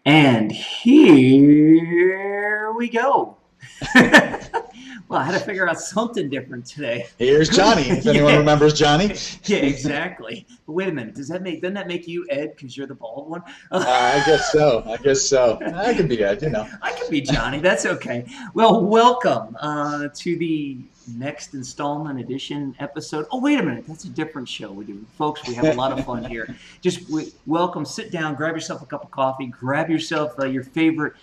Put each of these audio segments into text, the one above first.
And here we go. Well, I had to figure out something different today. Here's Johnny, if anyone Yeah, remembers Johnny. yeah, exactly. But wait a minute. Doesn't that make you Ed because you're the bald one? I guess so. I could be Ed, I could be Johnny. That's okay. Well, welcome to the next installment edition episode. Oh, wait a minute. That's a different show we're doing. Folks, we have a lot of fun here. Welcome. Sit down. Grab yourself a cup of coffee. Grab yourself your favorite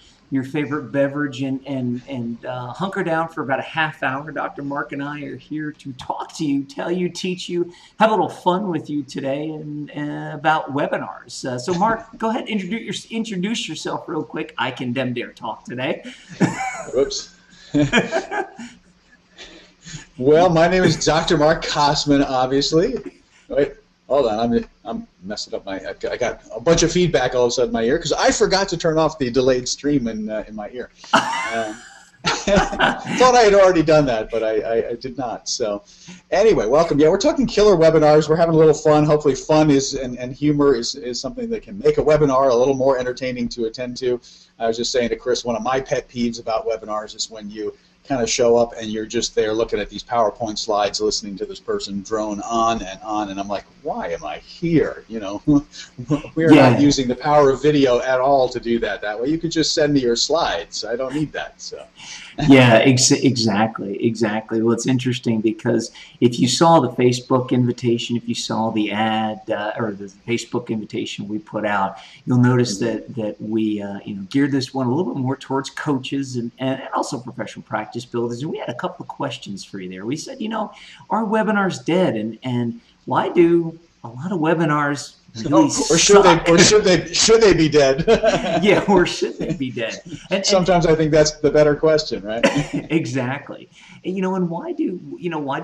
beverage and hunker down for about a half hour. Dr. Mark and I are here to talk to you, tell you, teach you, have a little fun with you today and about webinars. So Mark, go ahead, introduce yourself real quick. I can dare talk today. Whoops. Well, my name is Dr. Mark Kosman, obviously. Wait, hold on. I'm messing up I got a bunch of feedback all of a sudden in my ear because I forgot to turn off the delayed stream in my ear. Thought I had already done that, but I did not. So anyway, welcome. Yeah, we're talking killer webinars. We're having a little fun. Hopefully fun and humor is something that can make a webinar a little more entertaining to attend to. I was just saying to Chris, one of my pet peeves about webinars is when you kind of show up and you're just there looking at these PowerPoint slides, listening to this person drone on, and I'm like, why am I here? We're not using the power of video at all to do that. That way, you could just send me your slides. I don't need that. So. Yeah, exactly. Well, it's interesting because if you saw the Facebook invitation, if you saw the ad or the Facebook invitation we put out, you'll notice that we geared this one a little bit more towards coaches and also professional practice builders. And we had a couple of questions for you there. We said, are webinars dead? And why do a lot of webinars really should they be dead? Yeah, or should they be dead? And sometimes I think that's the better question, right? Exactly. And why do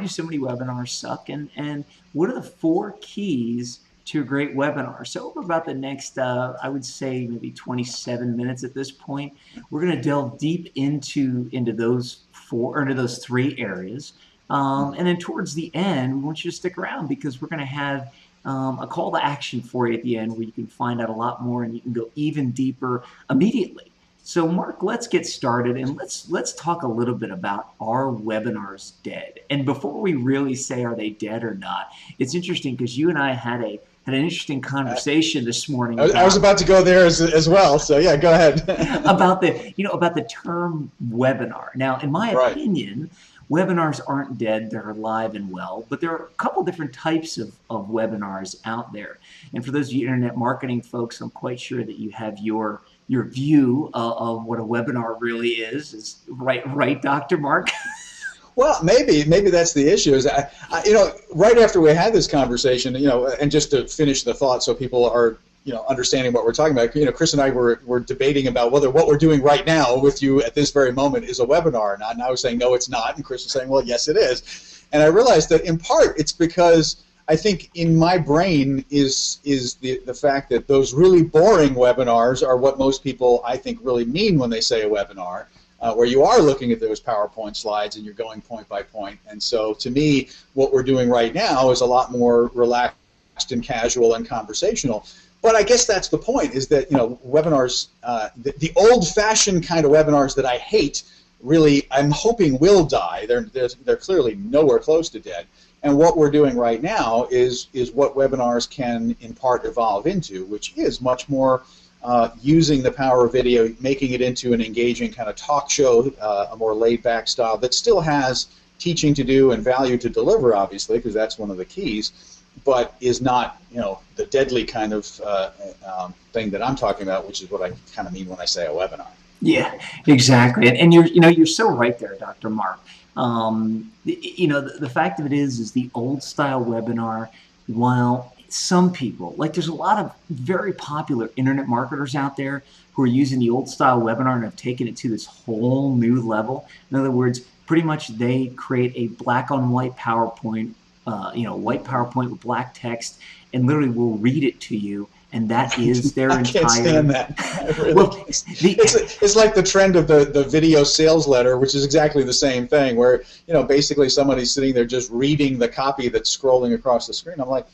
so many webinars suck? And what are the 4 keys to a great webinar? So over about the next, I would say maybe 27 minutes at this point, we're going to delve deep into those 3 areas. And then towards the end, we want you to stick around because we're going to have a call to action for you at the end where you can find out a lot more and you can go even deeper immediately. So Mark, let's get started and let's talk a little bit about, are webinars dead? And before we really say are they dead or not, it's interesting because you and I had an interesting conversation this morning. I was about to go there as well, so yeah, go ahead. about the term webinar. Now, in my opinion, webinars aren't dead, they're alive and well, but there are a couple different types of webinars out there. And for those of you internet marketing folks, I'm quite sure that you have your view of what a webinar really is right, Dr. Mark? Well, maybe that's the issue. Is right after we had this conversation, and just to finish the thought, so people are understanding what we're talking about. Chris and I were debating about whether what we're doing right now with you at this very moment is a webinar or not. And I was saying no, it's not, and Chris was saying, well, yes, it is. And I realized that in part it's because I think in my brain is the fact that those really boring webinars are what most people, I think, really mean when they say a webinar. Where you are looking at those PowerPoint slides and you're going point by point. And so to me, what we're doing right now is a lot more relaxed and casual and conversational. But I guess that's the point, is that webinars, the old-fashioned kind of webinars that I hate, really, I'm hoping will die. They're clearly nowhere close to dead. And what we're doing right now is what webinars can in part evolve into, which is much more using the power of video, making it into an engaging kind of talk show, a more laid-back style that still has teaching to do and value to deliver, obviously, because that's one of the keys, but is not, the deadly kind of thing that I'm talking about, which is what I kind of mean when I say a webinar. Yeah, exactly. And you're so right there, Dr. Mark. The fact of it is the old style webinar, while some people, there's a lot of very popular internet marketers out there who are using the old style webinar and have taken it to this whole new level. In other words, pretty much they create a black on white PowerPoint, white PowerPoint with black text, and literally will read it to you. And that is their entire. I can't stand that. Really. Well, it's like the trend of the video sales letter, which is exactly the same thing, where basically somebody's sitting there just reading the copy that's scrolling across the screen. I'm like,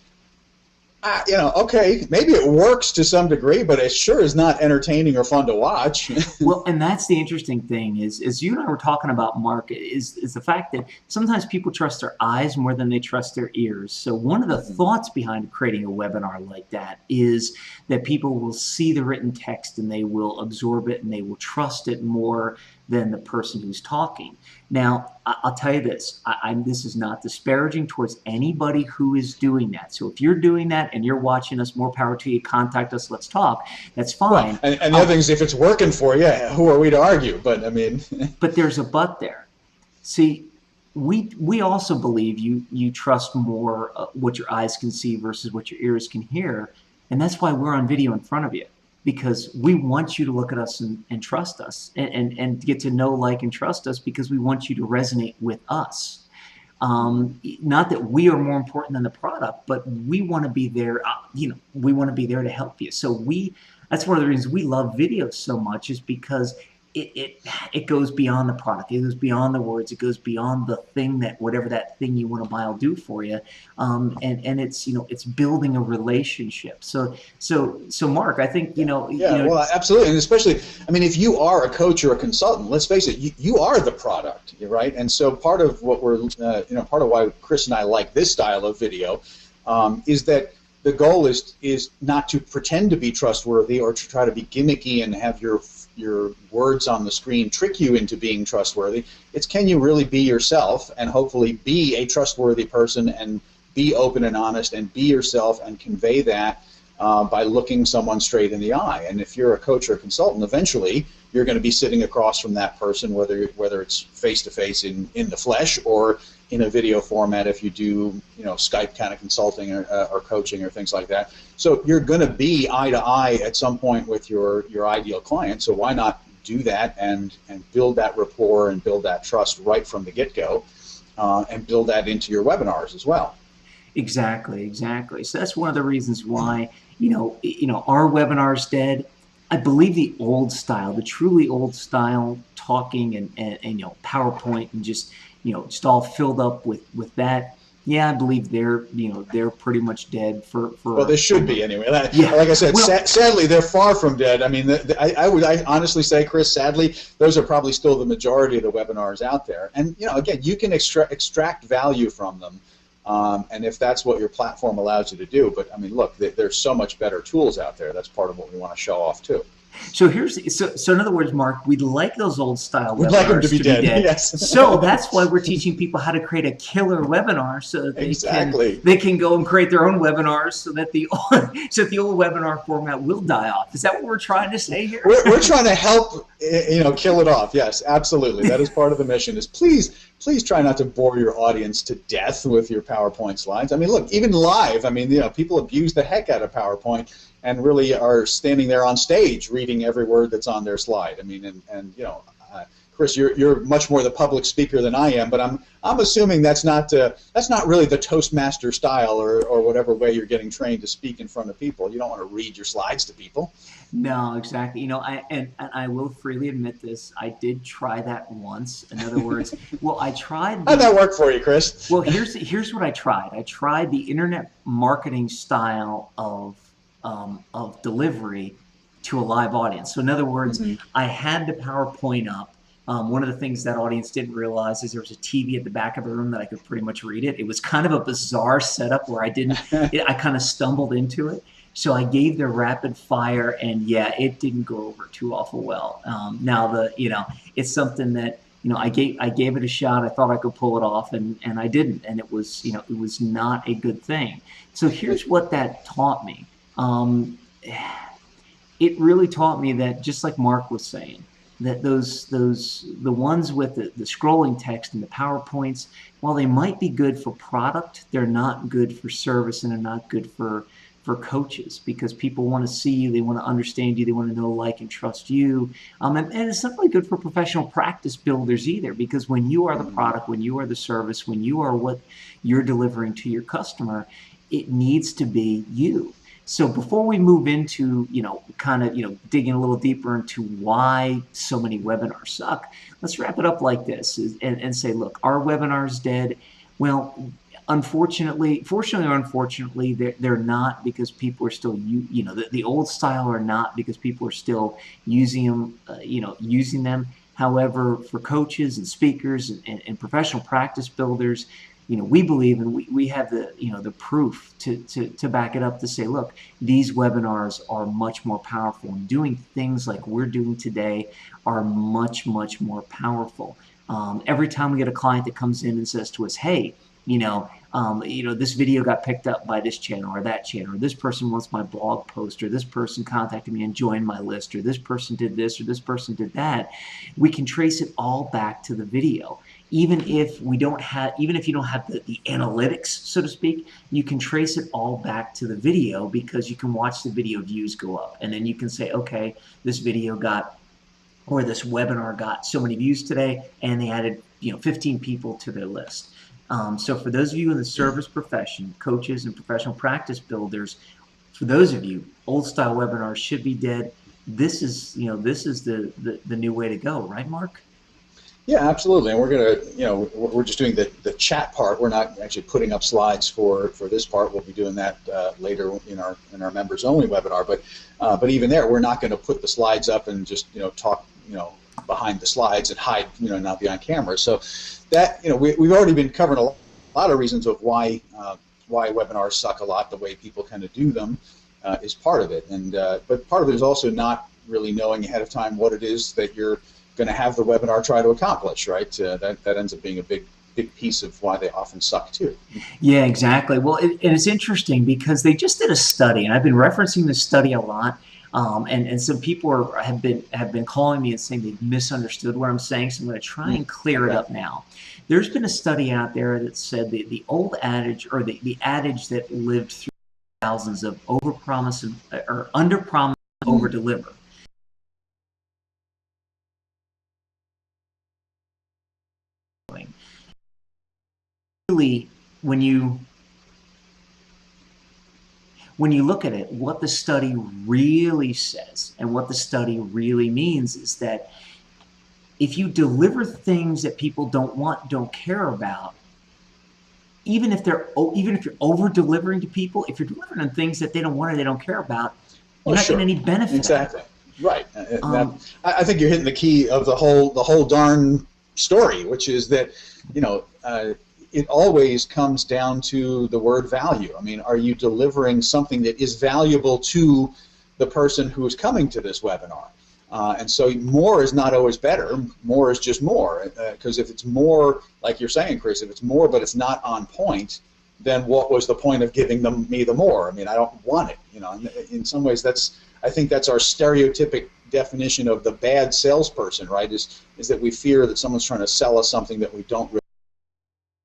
Okay, maybe it works to some degree, but it sure is not entertaining or fun to watch. Well, and that's the interesting thing is you and I were talking about, Mark, is the fact that sometimes people trust their eyes more than they trust their ears. So one of the thoughts behind creating a webinar like that is that people will see the written text and they will absorb it and they will trust it more than the person who's talking. Now, I'll tell you this, this is not disparaging towards anybody who is doing that. So if you're doing that and you're watching us, more power to you, contact us, let's talk. That's fine. Well, and the other thing is, if it's working for you, who are we to argue? But I mean, but there's a but there. See, we also believe you trust more what your eyes can see versus what your ears can hear, and that's why we're on video in front of you, because we want you to look at us and trust us and get to know, like, and trust us, because we want you to resonate with us. Not that we are more important than the product, but we want to be there. We want to be there to help you. So that's one of the reasons we love video so much, is because it goes beyond the product. It goes beyond the words. It goes beyond the thing that whatever that thing you want to buy will do for you. And it's it's building a relationship. So Mark, I think well, absolutely, and especially, I mean, if you are a coach or a consultant, let's face it, you are the product, right? And so part of what we're part of why Chris and I like this style of video is that the goal is not to pretend to be trustworthy or to try to be gimmicky and have your words on the screen trick you into being trustworthy. It's, can you really be yourself and hopefully be a trustworthy person and be open and honest and be yourself and convey that by looking someone straight in the eye. And if you're a coach or a consultant, eventually you're going to be sitting across from that person, whether it's face-to-face in the flesh or in a video format if you do Skype kind of consulting or coaching or things like that. So you're going to be eye to eye at some point with your ideal client. So why not do that and build that rapport and build that trust right from the get-go, and build that into your webinars as well. Exactly. So that's one of the reasons why our webinars, dead. I believe the old style, the truly old style, talking and PowerPoint and just all filled up with that. Yeah, I believe they're pretty much dead for. Well, they should be anyway. Like I said, sadly, they're far from dead. I mean, I would honestly say, Chris, sadly, those are probably still the majority of the webinars out there. And again, you can extract value from them, and if that's what your platform allows you to do. But I mean, look, there's so much better tools out there. That's part of what we want to show off too. So so in other words, Mark, we'd like those old style webinars we'd like them to be dead. Yes. So that's why we're teaching people how to create a killer webinar, so that they can go and create their own webinars, so that the old webinar format will die off. Is that what we're trying to say here? We're trying to help kill it off. Yes, absolutely. That is part of the mission. Is please try not to bore your audience to death with your PowerPoint slides. I mean, look, even live, I mean, people abuse the heck out of PowerPoint and really are standing there on stage reading every word that's on their slide. I mean, Chris, you're much more the public speaker than I am, but I'm assuming that's not really the Toastmaster style or whatever way you're getting trained to speak in front of people. You don't want to read your slides to people. No, exactly. I will freely admit this. I did try that once. In other words, I tried. How'd that work for you, Chris? Well, here's what I tried. I tried the internet marketing style of delivery to a live audience. So in other words, I had the PowerPoint up. One of the things that audience didn't realize is there was a TV at the back of the room that I could pretty much read it. It was kind of a bizarre setup where I kind of stumbled into it. So I gave the rapid fire, and it didn't go over too awful well. Now it's something that I gave it a shot. I thought I could pull it off, and I didn't, and it was not a good thing. So here's what that taught me. It really taught me that, just like Mark was saying, that the ones with the scrolling text and the PowerPoints, while they might be good for product, they're not good for service, and they're not good for coaches, because people want to see you, they want to understand you, they want to know, like, and trust you. And it's not really good for professional practice builders either, because when you are the product, when you are the service, when you are what you're delivering to your customer, it needs to be you. So before we move into, digging a little deeper into why so many webinars suck, let's wrap it up like this and say, look, our webinar's dead. Well, Fortunately or unfortunately, they're not, because people are still the old style are not, because people are still using them. However, for coaches and speakers and professional practice builders, we believe, and we have the proof to back it up, to say, look, these webinars are much more powerful, and doing things like we're doing today are much, much more powerful. Every time we get a client that comes in and says to us, hey, this video got picked up by this channel or that channel, or this person wants my blog post, or this person contacted me and joined my list, or this person did this, or this person did that, we can trace it all back to the video. Even if you don't have the analytics, so to speak, you can trace it all back to the video, because you can watch the video views go up, and then you can say, okay, this video got, or this webinar got so many views today, and they added 15 people to their list. So for those of you in the service profession, coaches and professional practice builders, for those of you, old style webinars should be dead. This is the new way to go, right, Mark? Yeah, absolutely. And we're just doing the chat part. We're not actually putting up slides for this part. We'll be doing that later in our members only webinar. But even there, we're not going to put the slides up and just talk behind the slides and hide not be on camera. So that we've already been covering a lot of reasons of why webinars suck a lot. The way people kind of do them is part of it, and but part of it is also not really knowing ahead of time what it is that you're going to have the webinar try to accomplish, right? That ends up being a big piece of why they often suck too. Yeah, exactly. Well, and it's interesting because they just did a study, and I've been referencing this study a lot. And some people have been calling me and saying they've misunderstood what I'm saying, so I'm going to try and clear it up now. There's been a study out there that said the old adage, or the adage that lived through thousands of overpromise or underpromise, overdeliver. Really, when you look at it, what the study really says and what the study really means is that if you deliver things that people don't care about, even if you're over delivering to people, if you're delivering them things that they don't want or they don't care about, you're not getting any benefit. Exactly. Right. I think you're hitting the key of the whole darn story, which is that it always comes down to the word value. I mean, are you delivering something that is valuable to the person who is coming to this webinar? And so more is not always better. More is just more. Because if it's more, like you're saying, Chris, if it's more but it's not on point, then what was the point of giving me the more? I mean, I don't want it. In some ways, I think that's our stereotypic definition of the bad salesperson, right? Is that we fear that someone's trying to sell us something that we don't really.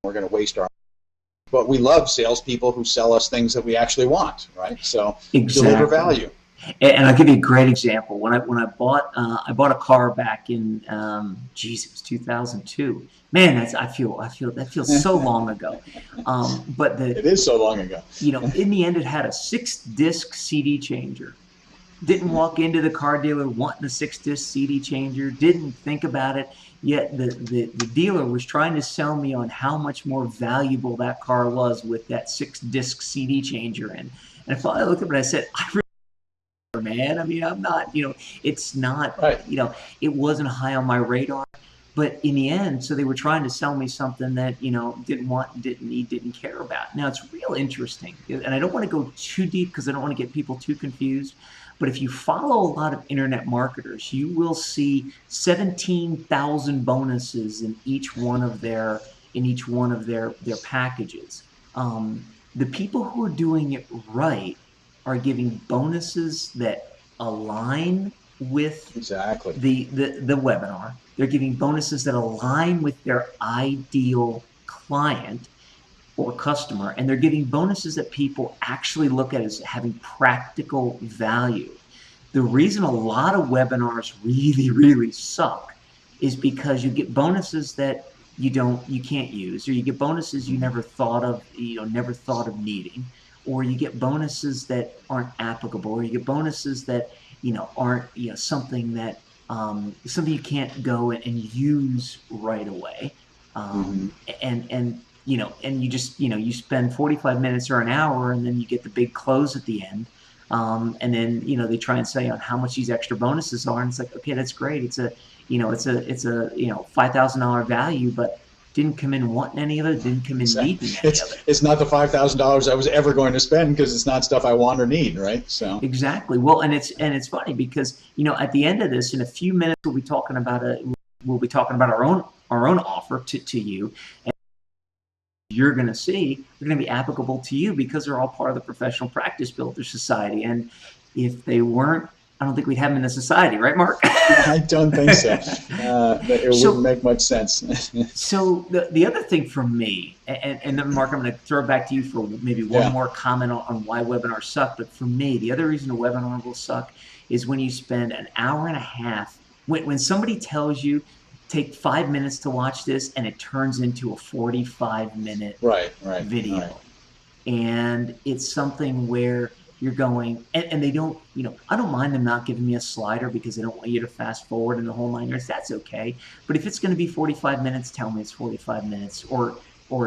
We're going to waste our. But we love salespeople who sell us things that we actually want, right? So deliver value. And I'll give you a great example. When I bought a car back in it was 2002. Man, I feel that feels so long ago. But it is so long ago. In the end, it had a 6-disc CD changer. Didn't walk into the car dealer wanting a 6-disc CD changer. Didn't think about it. Yet the dealer was trying to sell me on how much more valuable that car was with that 6-disc CD changer in. And I finally looked at it and I said, I really, man. I mean, I'm not, it's not, right. It wasn't high on my radar. But in the end, so they were trying to sell me something that, didn't want, didn't need, didn't care about. Now, it's real interesting. And I don't want to go too deep because I don't want to get people too confused. But if you follow a lot of internet marketers, you will see 17,000 bonuses in each one of their packages. The people who are doing it right are giving bonuses that align with exactly the webinar. They're giving bonuses that align with their ideal client or customer, and they're giving bonuses that people actually look at as having practical value. The reason a lot of webinars really, really suck is because you get bonuses that you can't use, or you get bonuses you never thought of needing, or you get bonuses that aren't applicable, or you get bonuses that aren't something that something you can't go and use right away. And and you just, you spend 45 minutes or an hour, and then you get the big close at the end. And then, they try and say on how much these extra bonuses are. And it's like, okay, that's great. It's a, $5,000 value, but didn't come in wanting any of it, didn't come in needing any of it. It's not the $5,000 I was ever going to spend because it's not stuff I want or need, right? So exactly. Well, and it's funny because, at the end of this, in a few minutes, we'll be talking about our own offer to you. And you're going to see, they're going to be applicable to you because they're all part of the Professional Practice Builder Society. And if they weren't, I don't think we'd have them in the society, right, Mark? I don't think so. It wouldn't make much sense. So the other thing for me, and then Mark, I'm going to throw it back to you for maybe one more comment on why webinars suck. But for me, the other reason a webinar will suck is when you spend an hour and a half, when somebody tells you, take 5 minutes to watch this, and it turns into a 45-minute video. Right. And it's something where you're going, and they don't, I don't mind them not giving me a slider because they don't want you to fast forward in the whole 9 yards. That's okay. But if it's going to be 45 minutes, tell me it's 45 minutes, or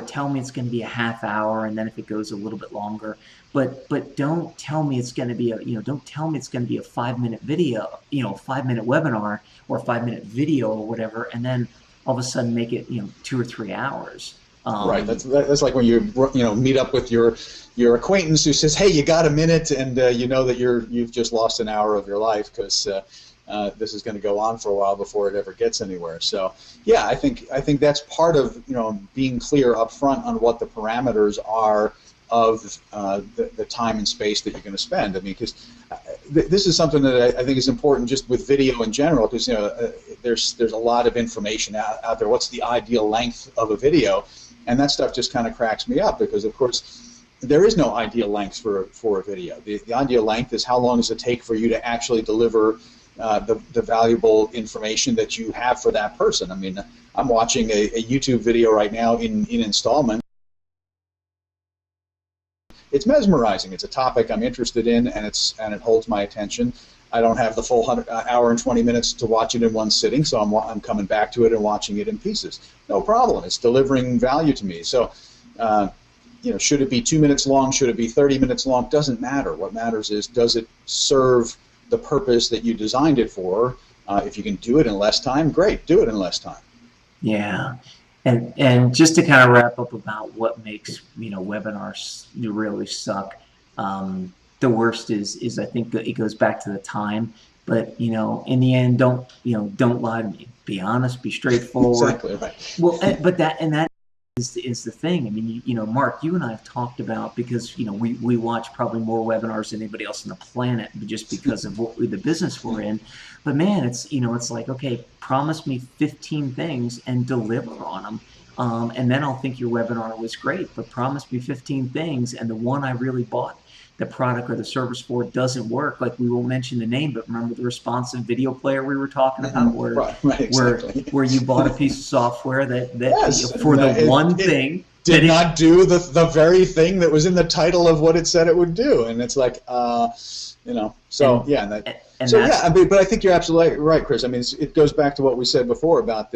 tell me it's going to be a half hour, and then if it goes a little bit longer. But don't tell me it's going to be don't tell me it's going to be a 5-minute video, 5-minute webinar or a 5-minute video or whatever, and then all of a sudden make it 2 or 3 hours. Right. That's like when you meet up with your acquaintance who says, "Hey, you got a minute?" and you know that you've just lost an hour of your life because this is going to go on for a while before it ever gets anywhere. So yeah, I think that's part of being clear up front on what the parameters are of the time and space that you're going to spend. I mean, because this is something that I think is important just with video in general, because there's a lot of information out there. What's the ideal length of a video? And that stuff just kind of cracks me up because, of course, there is no ideal length for a video. The ideal length is how long does it take for you to actually deliver the valuable information that you have for that person. I mean, I'm watching a YouTube video right now in installments. It's mesmerizing. It's a topic I'm interested in, and it holds my attention. I don't have the full hour and 20 minutes to watch it in one sitting, so I'm coming back to it and watching it in pieces. No problem. It's delivering value to me. So, should it be 2 minutes long? Should it be 30 minutes long? Doesn't matter. What matters is, does it serve the purpose that you designed it for? If you can do it in less time, great. Do it in less time. Yeah. And just to kind of wrap up about what makes webinars really suck, the worst is I think that it goes back to the time. But in the end, don't lie to me. Be honest. Be straightforward. Exactly right. Well, but that is the thing. I mean, Mark, you and I have talked about, because we watch probably more webinars than anybody else on the planet, just because of the business we're in. But man, it's it's like, okay, promise me 15 things and deliver on them, and then I'll think your webinar was great. But promise me 15 things, and the one I really bought the product or the service for doesn't work. Like, we won't mention the name, but remember the responsive video player we were talking about, where you bought a piece of software that for the one thing did not do the very thing that was in the title of what it said it would do, and it's like, So but I think you're absolutely right, Chris. I mean, it goes back to what we said before about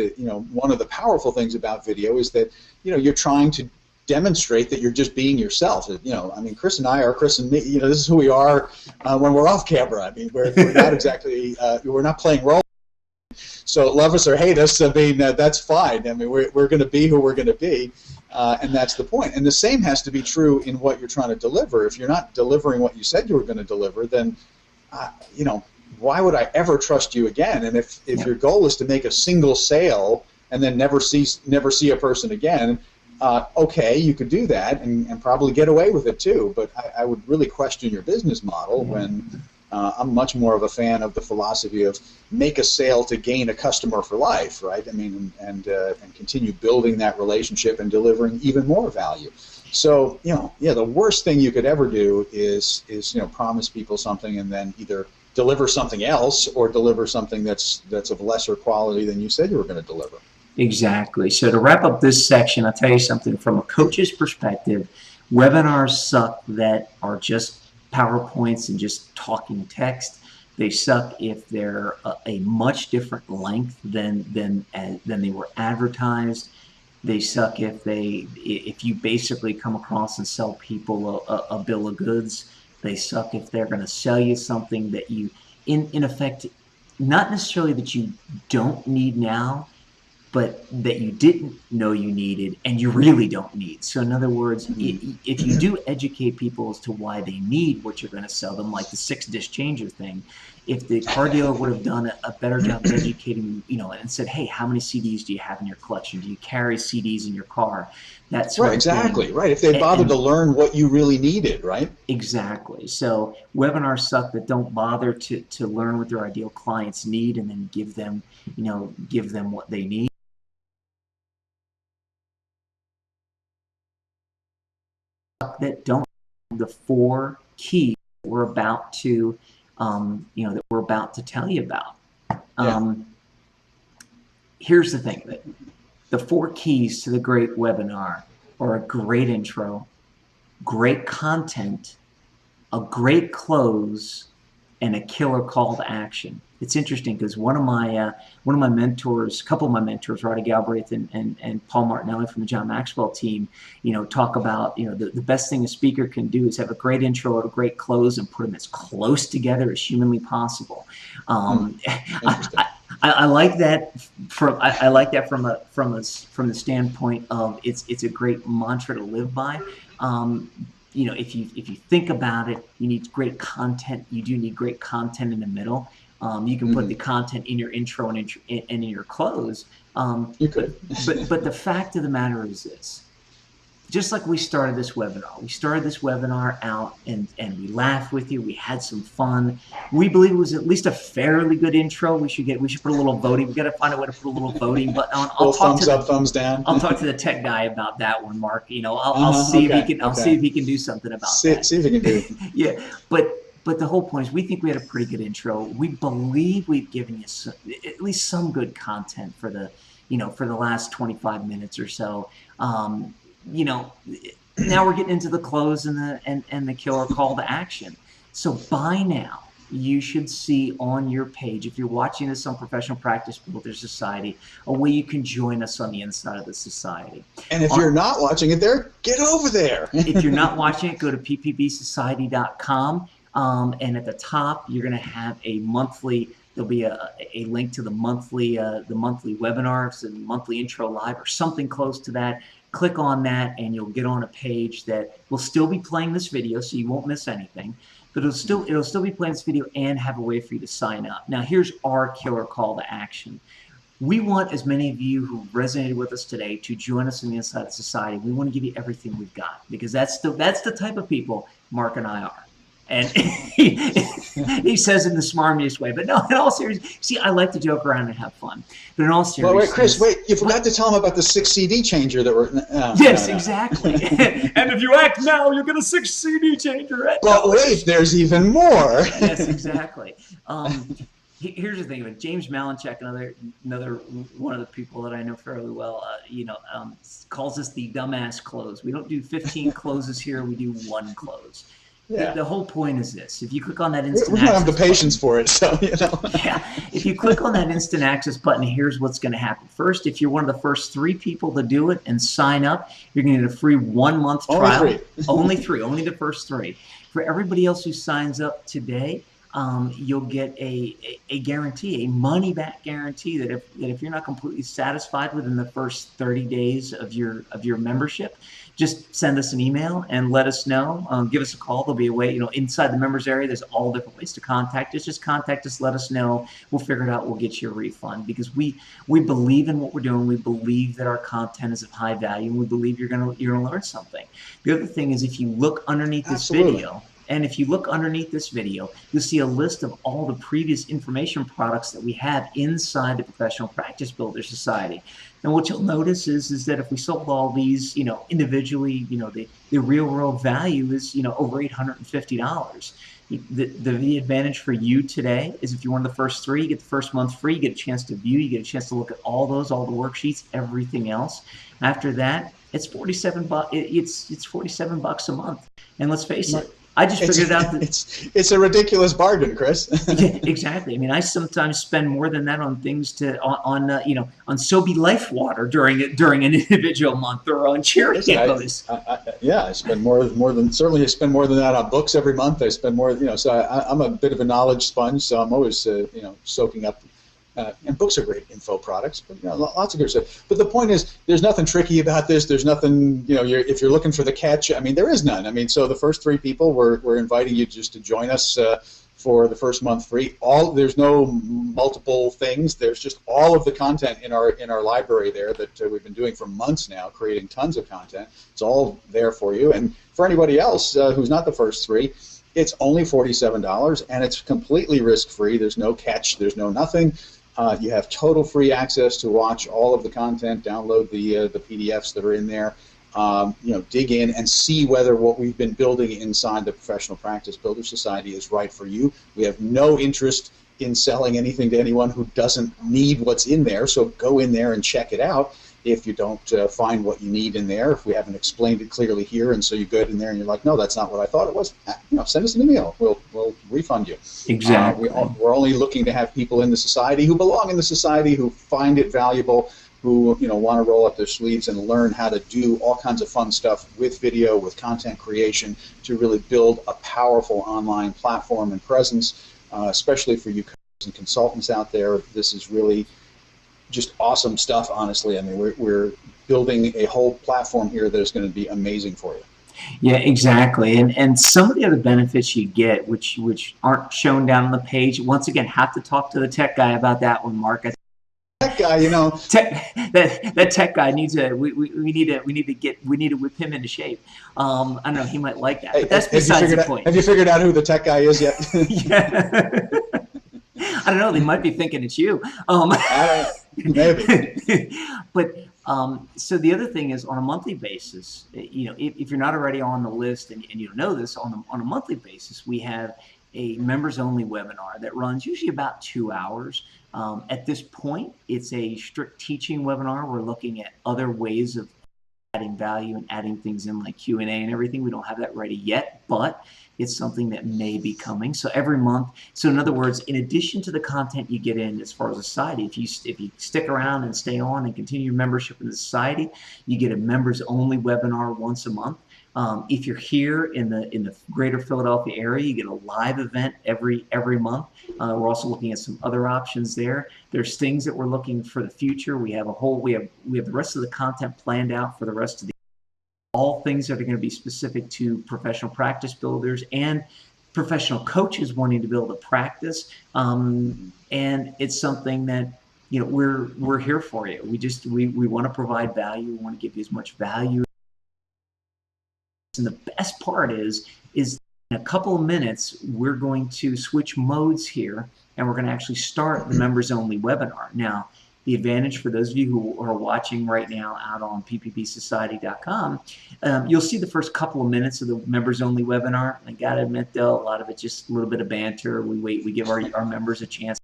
one of the powerful things about video is that you're trying to demonstrate that you're just being yourself. I mean, Chris and I are Chris and me. This is who we are when we're off camera. I mean, we're not exactly we're not playing role. So love us or hate us, I mean, that's fine. I mean, we're going to be who we're going to be, and that's the point. And the same has to be true in what you're trying to deliver. If you're not delivering what you said you were going to deliver, then why would I ever trust you again? And if your goal is to make a single sale and then never see a person again, okay, you could do that and probably get away with it too. But I would really question your business model when I'm much more of a fan of the philosophy of make a sale to gain a customer for life, right? I mean, and continue building that relationship and delivering even more value. So, the worst thing you could ever do is promise people something and then either deliver something else or deliver something that's of lesser quality than you said you were going to deliver. Exactly. So to wrap up this section, I'll tell you something from a coach's perspective. Webinars suck that are just PowerPoints and just talking text. They suck if they're a much different length than they were advertised. They suck if you basically come across and sell people a bill of goods. They suck if they're going to sell you something that you, in effect, not necessarily that you don't need now, but that you didn't know you needed and you really don't need. So in other words, if you do educate people as to why they need what you're going to sell them, like the 6-dish changer thing, if the car dealer would have done a better job of educating, and said, hey, how many CDs do you have in your collection? Do you carry CDs in your car? That's right, exactly, right. If they bothered to learn what you really needed, right? Exactly. So webinars suck that don't bother to learn what their ideal clients need and then give them what they need. That don't have the 4 keys that we're about to tell you about. Here's the thing: that the 4 keys to the great webinar are a great intro, great content, a great close, and a killer call to action. It's interesting because one of my mentors, a couple of my mentors, Roddy Galbraith and Paul Martinelli from the John Maxwell team, talk about, the best thing a speaker can do is have a great intro and a great close and put them as close together as humanly possible. I like that from the standpoint of it's a great mantra to live by. If you think about it, you need great content. You do need great content in the middle. You can put the content in your intro and in your close. You could. but the fact of the matter is this. Just like we started this webinar out and we laughed with you. We had some fun. We believe it was at least a fairly good intro. We should put a little voting. We got to find a way to put a little voting button on. Thumbs up, thumbs down. I'll talk to the tech guy about that one, Mark. I'll see if he can do something about that. See if he can do it. Yeah, but the whole point is we think we had a pretty good intro. We believe we've given you at least some good content for the last 25 minutes or so. Now we're getting into the close and the killer call to action. So by now, you should see on your page, if you're watching this on Professional Practice Builders Society, a way you can join us on the inside of the society. And if you're not watching it there, get over there. If you're not watching it, go to ppbsociety.com. And at the top, you're going to have a monthly. There'll be a link to the monthly webinars and monthly intro live or something close to that. Click on that, and you'll get on a page that will still be playing this video, so you won't miss anything. But it'll still be playing this video and have a way for you to sign up. Now, here's our killer call to action. We want as many of you who resonated with us today to join us in the Inside of Society. We want to give you everything we've got because that's the type of people Mark and I are. And he says it in the smarmiest way, but no, in all seriousness, see, I like to joke around and have fun. But in all seriousness, well, wait, Chris, you forgot to tell him about the 6 CD changer that we're. Yes, exactly. And if you act now, you'll get a 6 CD changer. But wait, there's even more. Yes, exactly. Here's the thing: with James Malinchak, another one of the people that I know fairly well, calls us the dumbass close. We don't do 15 closes here; we do 1 close. Yeah. The whole point is this: if you click on that instant access, we don't have the patience for it, so Yeah, if you click on that instant access button, here's what's going to happen. First, if you're one of the first 3 people to do it and sign up, you're going to get a free 1-month trial. Only 3, only the first 3. For everybody else who signs up today, you'll get a guarantee, a money-back guarantee that if you're not completely satisfied within the first 30 days of your membership, just send us an email and let us know. Give us a call. There'll be a way, inside the members area, there's all different ways to contact us. Just contact us, let us know. We'll figure it out. We'll get you a refund because we believe in what we're doing. We believe that our content is of high value, and we believe you're gonna learn something. The other thing is if you look underneath this video, and if you look underneath this video, you'll see a list of all the previous information products that we have inside the Professional Practice Builders Society. And what you'll notice is that if we sold all these, individually, the real world value is, over $850. The advantage for you today is if you're one of the first 3, you get the first month free, you get a chance to view, you get a chance to look at all the worksheets, everything else. After that, it's $47 a month. And let's face it, I just figured out that it's a ridiculous bargain, Chris. yeah, exactly. I mean, I sometimes spend more than that on things on Sobe Life Water during an individual month, or on Cheerios. I spend more than certainly. I spend more than that on books every month. I spend more, so I'm a bit of a knowledge sponge, so I'm always soaking up. And books are great info products, but lots of good stuff. But the point is, there's nothing tricky about this. There's nothing, if you're looking for the catch, I mean, there is none. I mean, so the first 3 people, we're inviting you just to join us for the first month free. There's no multiple things. There's just all of the content in our library there that we've been doing for months now, creating tons of content. It's all there for you. And for anybody else who's not the first 3, it's only $47, and it's completely risk-free. There's no catch. There's no nothing. You have total free access to watch all of the content, download the PDFs that are in there, dig in and see whether what we've been building inside the Professional Practice Builder Society is right for you. We have no interest in selling anything to anyone who doesn't need what's in there, so go in there and check it out. If you don't find what you need in there, if we haven't explained it clearly here, and so you go in there and you're like, no, that's not what I thought it was, send us an email. We'll refund you. Exactly. We're only looking to have people in the society who belong in the society, who find it valuable, who want to roll up their sleeves and learn how to do all kinds of fun stuff with video, with content creation, to really build a powerful online platform and presence, especially for you coaches and consultants out there. This is really just awesome stuff, honestly. I mean, we're building a whole platform here that is going to be amazing for you. Yeah, exactly. And some of the other benefits you get, which aren't shown down on the page, once again, have to talk to the tech guy about that one, Mark. Tech guy, that tech guy needs we need to whip him into shape. I don't know, he might like that, but that's besides the point. Have you figured out who the tech guy is yet? Yeah. I don't know. They might be thinking it's you. Maybe. But so the other thing is, on a monthly basis, if you're not already on the list and you don't know this, on a monthly basis, we have a members-only webinar that runs usually about 2 hours. At this point, it's a strict teaching webinar. We're looking at other ways of adding value and adding things in like Q&A and everything. We don't have that ready yet, but it's something that may be coming. So every month, so in other words, in addition to the content you get in as far as the society, if you stick around and stay on and continue your membership in the society, you get a members only webinar once a month. If you're here in the greater Philadelphia area, you get a live event every month. We're also looking at some other options there. There's things that we're looking for the future. We have the rest of the content planned out for the rest of the all things that are going to be specific to professional practice builders and professional coaches wanting to build a practice. And it's something that we're here for you. We want to provide value. We want to give you as much value. And the best part is in a couple of minutes, we're going to switch modes here, and we're going to actually start the members-only webinar. Now, the advantage for those of you who are watching right now out on ppbsociety.com, you'll see the first couple of minutes of the members-only webinar. I got to admit, though, a lot of it just a little bit of banter. We give our members a chance,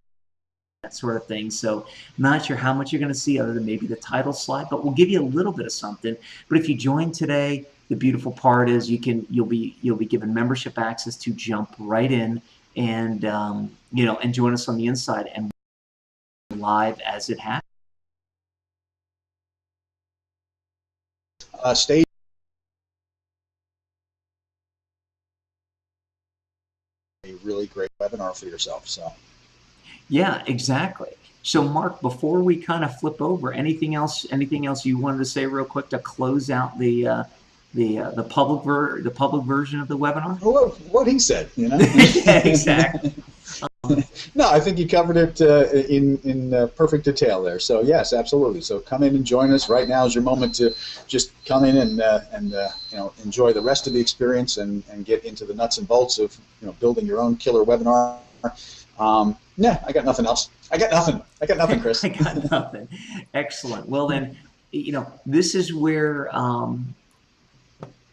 that sort of thing. So I'm not sure how much you're going to see other than maybe the title slide, but we'll give you a little bit of something. But if you join today, the beautiful part is you'll be given membership access to jump right in and and join us on the inside and live as it happens. Stay. A really great webinar for yourself. So. Yeah, exactly. So, Mark, before we kind of flip over, anything else you wanted to say real quick to close out the public version of the webinar? What he said, Yeah, exactly. No, I think you covered it in perfect detail there. So yes, absolutely. So come in and join us. Right now is your moment to just come in and enjoy the rest of the experience and get into the nuts and bolts of building your own killer webinar. I got nothing else. I got nothing, Chris. I got nothing. Excellent. Well then, this is where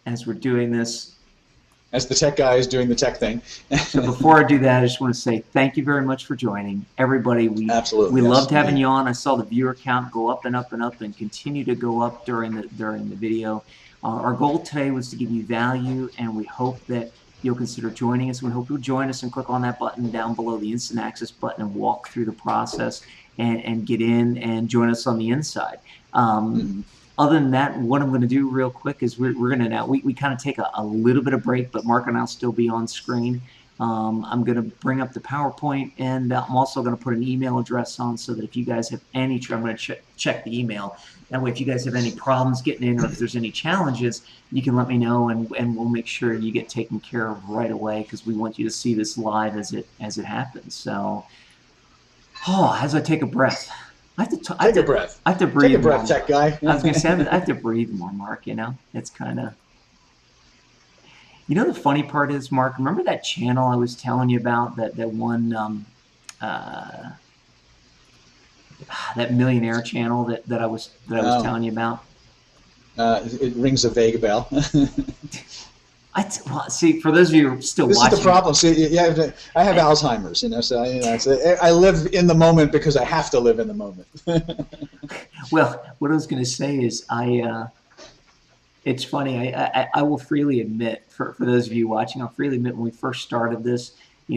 as we're doing this, as the tech guy is doing the tech thing. So before I do that, I just want to say thank you very much for joining. Everybody, we loved having you on. I saw the viewer count go up and up and up and continue to go up during the video. Our goal today was to give you value, and we hope that you'll consider joining us. We hope you'll join us and click on that button down below, the instant access button, and walk through the process and get in and join us on the inside. Other than that, what I'm going to do real quick is we're going to now, we kind of take a little bit of break, but Mark and I'll still be on screen. I'm going to bring up the PowerPoint, and I'm also going to put an email address on so that if you guys have any, I'm going to check the email. That way, if you guys have any problems getting in or if there's any challenges, you can let me know, and we'll make sure you get taken care of right away, because we want you to see this live as it happens. So, as I take a breath. I have to take a breath. I have to breathe. Take a breath, more. tech guy. I was going to say, I have to breathe more, Mark. You know, it's kind of. You know, the funny part is, Mark, remember that channel I was telling you about, that one, that millionaire channel that I was telling you about? It rings a vague bell. Well, see, for those of you who are still watching, this is the problem. See, I have Alzheimer's, so I live in the moment because I have to live in the moment. Well, what I was going to say is, it's funny. I will freely admit, for those of you watching, I'll freely admit, when we first started this,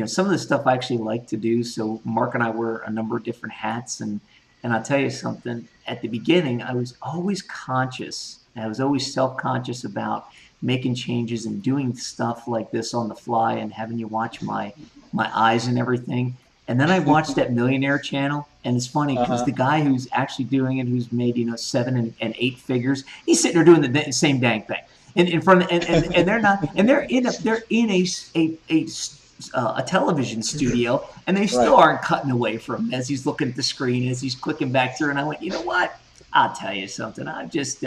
some of the stuff I actually like to do. So Mark and I wear a number of different hats, and I'll tell you something. At the beginning, I was always conscious. I was always self-conscious about making changes and doing stuff like this on the fly and having you watch my eyes and everything. And then I watched that millionaire channel, and it's funny because the guy who's actually doing it, who's made 7 and 8 figures, he's sitting there doing the same dang thing in front of, and they're not, and they're in a television studio, and they still aren't cutting away from him as he's looking at the screen, as he's clicking back through. And I went, you know what? I'll tell you something. I'm just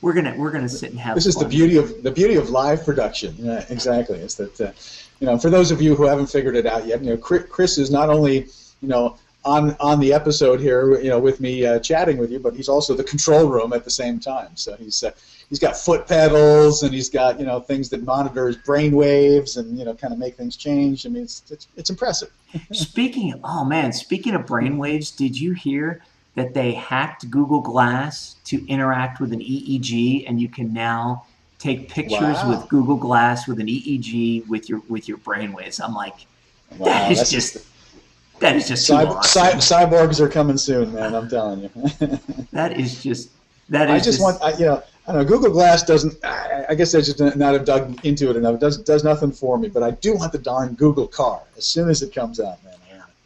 we're gonna sit and have. This is the beauty of live production. Yeah, exactly. It's that for those of you who haven't figured it out yet, Chris is not only on the episode here, with me chatting with you, but he's also the control room at the same time. So he's got foot pedals, and he's got things that monitor his brain waves and kind of make things change. I mean, it's impressive. Speaking of brain waves, did you hear that they hacked Google Glass to interact with an EEG, and you can now take pictures with Google Glass with an EEG with your brainwaves? I'm like, that is just too awesome. Cyborgs are coming soon, man. I'm telling you. That is just. I don't know. Google Glass doesn't. I guess I just not have dug into it enough. It does nothing for me. But I do want the darn Google car as soon as it comes out, man.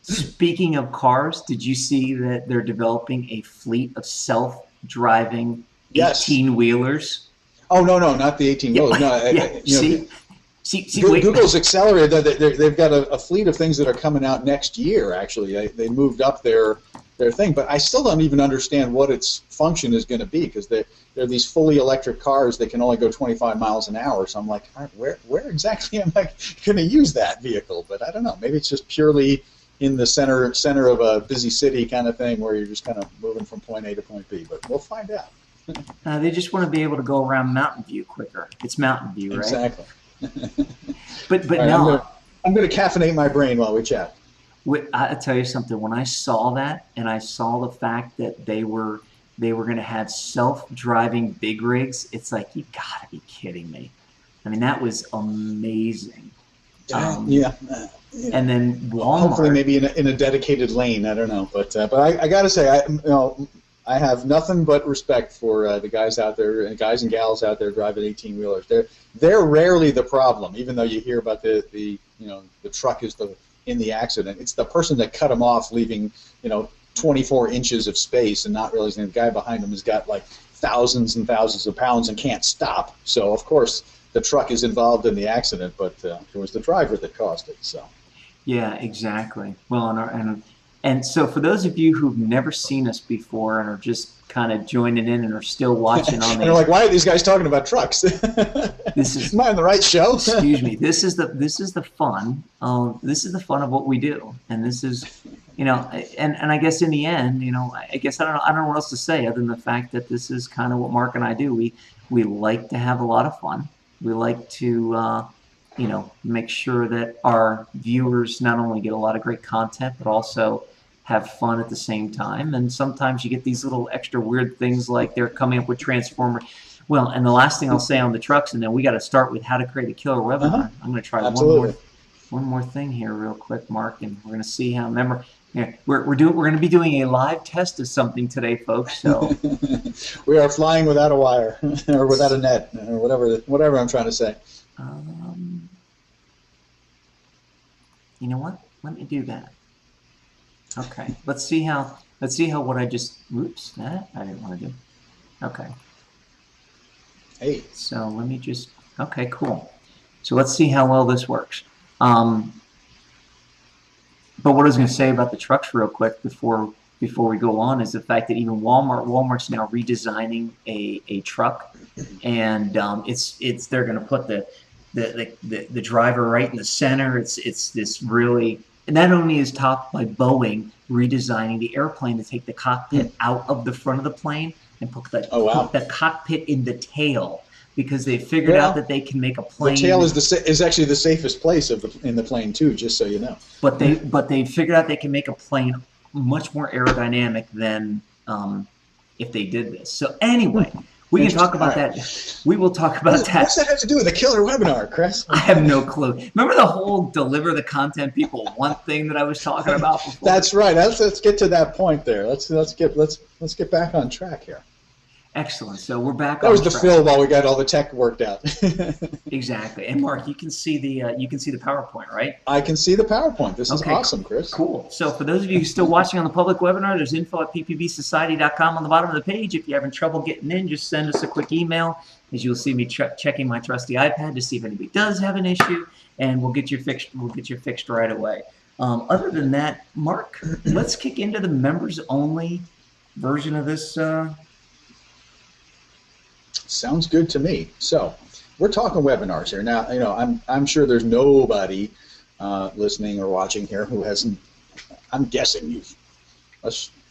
Speaking of cars, did you see that they're developing a fleet of self-driving 18-wheelers? Oh, no, not the 18-wheelers. No, See, Google's accelerated. They've got a fleet of things that are coming out next year, actually. They moved up their thing. But I still don't even understand what its function is going to be, because they're these fully electric cars that can only go 25 miles an hour. So I'm like, where exactly am I going to use that vehicle? But I don't know. Maybe it's just purely in the center of a busy city kind of thing, where you're just kind of moving from point A to point B. But we'll find out. They just want to be able to go around Mountain View quicker. It's Mountain View, right? Exactly. But right, no. I'm going to caffeinate my brain while we chat. I'll tell you something. When I saw that, and I saw the fact that they were going to have self-driving big rigs, it's like, you got to be kidding me. I mean, that was amazing. And then Walmart. Hopefully, maybe in a dedicated lane. I don't know, but I got to say, I have nothing but respect for the guys out there, and guys and gals out there driving 18-wheelers. They're rarely the problem, even though you hear about the truck is in the accident. It's the person that cut them off, leaving 24 inches of space, and not realizing the guy behind them has got like thousands and thousands of pounds and can't stop. So of course the truck is involved in the accident, but it was the driver that caused it. So. Yeah, exactly. Well, and so for those of you who've never seen us before and are just kind of joining in and are still watching on and they're like, why are these guys talking about trucks? This is, am I on the right show? Excuse me. This is the fun. This is the fun of what we do, and this is, and I guess in the end, I guess I don't know what else to say other than the fact that this is kind of what Mark and I do. We like to have a lot of fun. We like to make sure that our viewers not only get a lot of great content, but also have fun at the same time. And sometimes you get these little extra weird things, like they're coming up with Transformer. Well, and the last thing I'll say on the trucks, and then we got to start with how to create a killer Uh-huh. webinar. I'm going to try Absolutely. one more thing here real quick, Mark, and we're going to see how. Remember, yeah, we're going to be doing a live test of something today, folks. So We are flying without a wire or without a net or whatever I'm trying to say. um, you know what? Let me do that. Okay, let's see how what I just. Oops, that I didn't want to do. Okay. Hey. So let me just, okay, cool. So let's see how well this works. But what I was going to say about the trucks real quick before we go on is the fact that even Walmart's now redesigning a truck, and they're going to put the driver right in the center. It's this really, and not only is topped by Boeing redesigning the airplane to take the cockpit out of the front of the plane and put the cockpit in the tail, because they figured out that they can make a plane. The tail is actually the safest place in the plane too, just so you know. But they figured out they can make a plane much more aerodynamic than if they did this. So anyway, we can talk about that. We will talk about that. What's that have to do with a killer webinar, Chris? I have no clue. Remember the whole deliver the content people want thing that I was talking about before? That's right. Let's get to that point there. Let's get back on track here. Excellent. So we're back. That was the fill while we got all the tech worked out. Exactly. And Mark, you can see the PowerPoint, right? I can see the PowerPoint. This is awesome, Chris. Cool. So for those of you still watching on the public webinar, there's info@ppbsociety.com on the bottom of the page. If you're having trouble getting in, just send us a quick email, as you'll see me checking my trusty iPad to see if anybody does have an issue, and we'll get you fixed. We'll get you fixed right away. Other than that, Mark, let's kick into the members only version of this. Sounds good to me. So we're talking webinars here. Now, I'm sure there's nobody listening or watching here who hasn't. I'm guessing you've.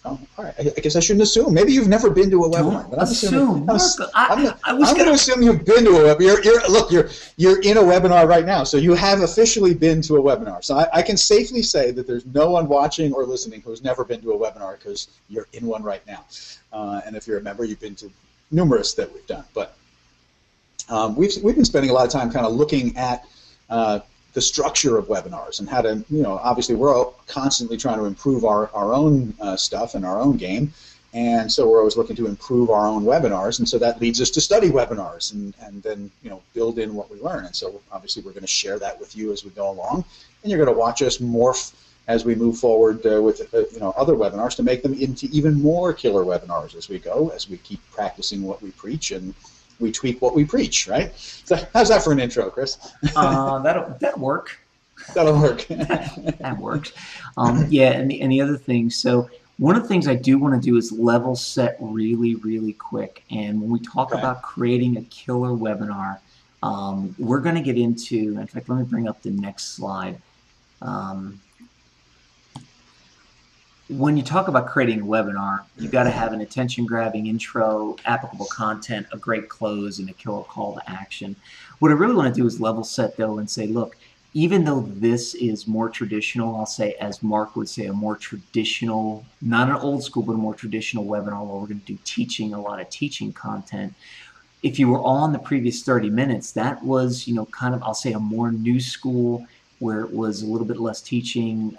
All right. I guess I shouldn't assume. Maybe you've never been to a webinar. But I'm going to assume you've been to a webinar. You're in a webinar right now, so you have officially been to a webinar. So I can safely say that there's no one watching or listening who's never been to a webinar, because you're in one right now. And if you're a member, you've been to numerous that we've done. But we've been spending a lot of time kind of looking at the structure of webinars and how to, obviously we're all constantly trying to improve our own stuff and our own game. And so we're always looking to improve our own webinars. And so that leads us to study webinars and then, build in what we learn. And so obviously we're going to share that with you as we go along. And you're going to watch us morph as we move forward with other webinars to make them into even more killer webinars as we go, as we keep practicing what we preach and we tweak what we preach, right? So how's that for an intro, Chris? That'll work. That'll work. That works. Yeah, and the other thing, so one of the things I do want to do is level set really, really quick. And when we talk about creating a killer webinar, we're going to get into, in fact, let me bring up the next slide. When you talk about creating a webinar, you got to have an attention-grabbing intro, applicable content, a great close, and a killer call to action. What I really want to do is level set, though, and say, look, even though this is more traditional, I'll say, as Mark would say, a more traditional, not an old school, but a more traditional webinar where we're going to do teaching, a lot of teaching content. If you were on the previous 30 minutes, that was, kind of, I'll say, a more new school, where it was a little bit less teaching,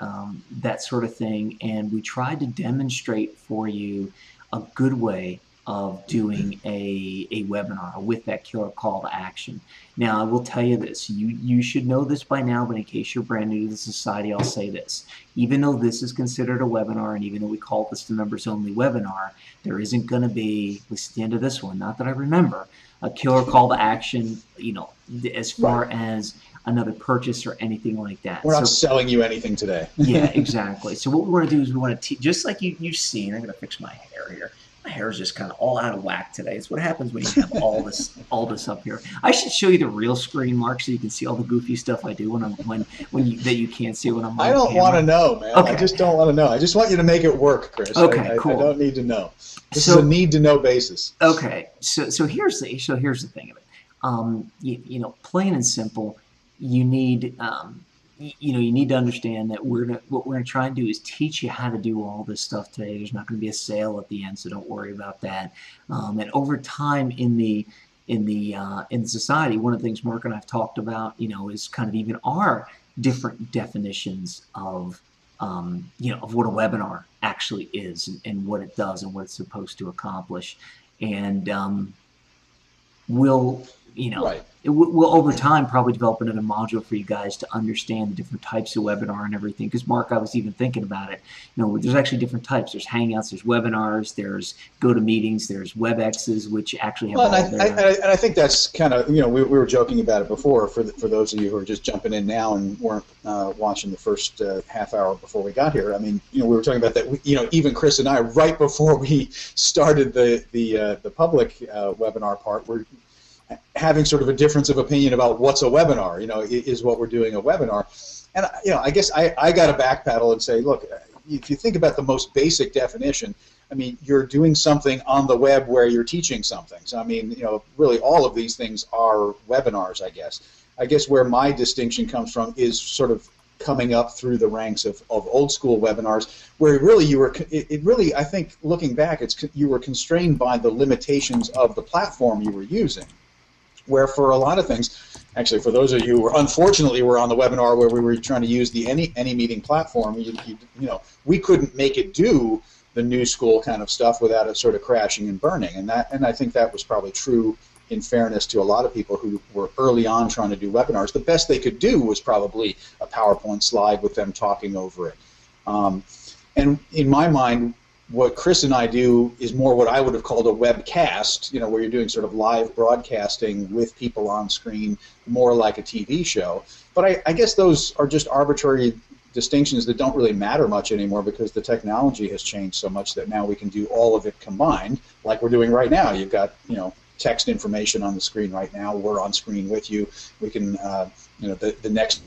that sort of thing. And we tried to demonstrate for you a good way of doing a webinar with that killer call to action. Now, I will tell you this. You should know this by now, but in case you're brand new to the society, I'll say this. Even though this is considered a webinar, and even though we call this the members only webinar, there isn't going to be, at least at the end of this one, not that I remember, a killer call to action, as far as another purchase or anything like that. We're not selling you anything today. Yeah, exactly. So what we want to do is we want to just like you've seen. I'm going to fix my hair here. My hair is just kind of all out of whack today. It's what happens when you have all this up here. I should show you the real screen, Mark, so you can see all the goofy stuff I do that you can't see when I'm on I don't want to know, man. Okay. I just don't want to know. I just want you to make it work, Chris. Okay, cool. I don't need to know. This is a need-to-know basis. Okay, so here's the thing of it. Plain and simple. You need you need to understand that what we're going to try and do is teach you how to do all this stuff today. There's not going to be a sale at the end, so don't worry about that. And over time in the in society. One of the things Mark and I've talked about, is kind of even our different definitions of of what a webinar actually is and what it does and what it's supposed to accomplish. And we'll, Right. we'll over time probably develop another module for you guys to understand the different types of webinar and everything. Because Mark, I was even thinking about it. There's actually different types. There's Hangouts, there's webinars, there's GoToMeetings, there's WebExes, which actually have Well, all their. I think that's kind of, we were joking about it before. For those of you who are just jumping in now and weren't watching the first half hour before we got here. I mean, we were talking about that. Even Chris and I, right before we started the public webinar part, were having sort of a difference of opinion about what's a webinar. Is what we're doing a webinar? And I guess I got to backpedal and say, look, if you think about the most basic definition, I mean, you're doing something on the web where you're teaching something. So I mean, really all of these things are webinars, I guess. I guess where my distinction comes from is sort of coming up through the ranks of old school webinars, where really I think looking back, you were constrained by the limitations of the platform you were using. Where for a lot of things, actually for those of you who unfortunately were on the webinar where we were trying to use the AnyMeeting platform, we couldn't make it do the new school kind of stuff without it sort of crashing and burning, and I think that was probably true in fairness to a lot of people who were early on trying to do webinars. The best they could do was probably a PowerPoint slide with them talking over it. And in my mind, what Chris and I do is more what I would have called a webcast, where you're doing sort of live broadcasting with people on screen, more like a TV show. But I guess those are just arbitrary distinctions that don't really matter much anymore, because the technology has changed so much that now we can do all of it combined, like we're doing right now. You've got, text information on the screen right now. We're on screen with you. We can, the next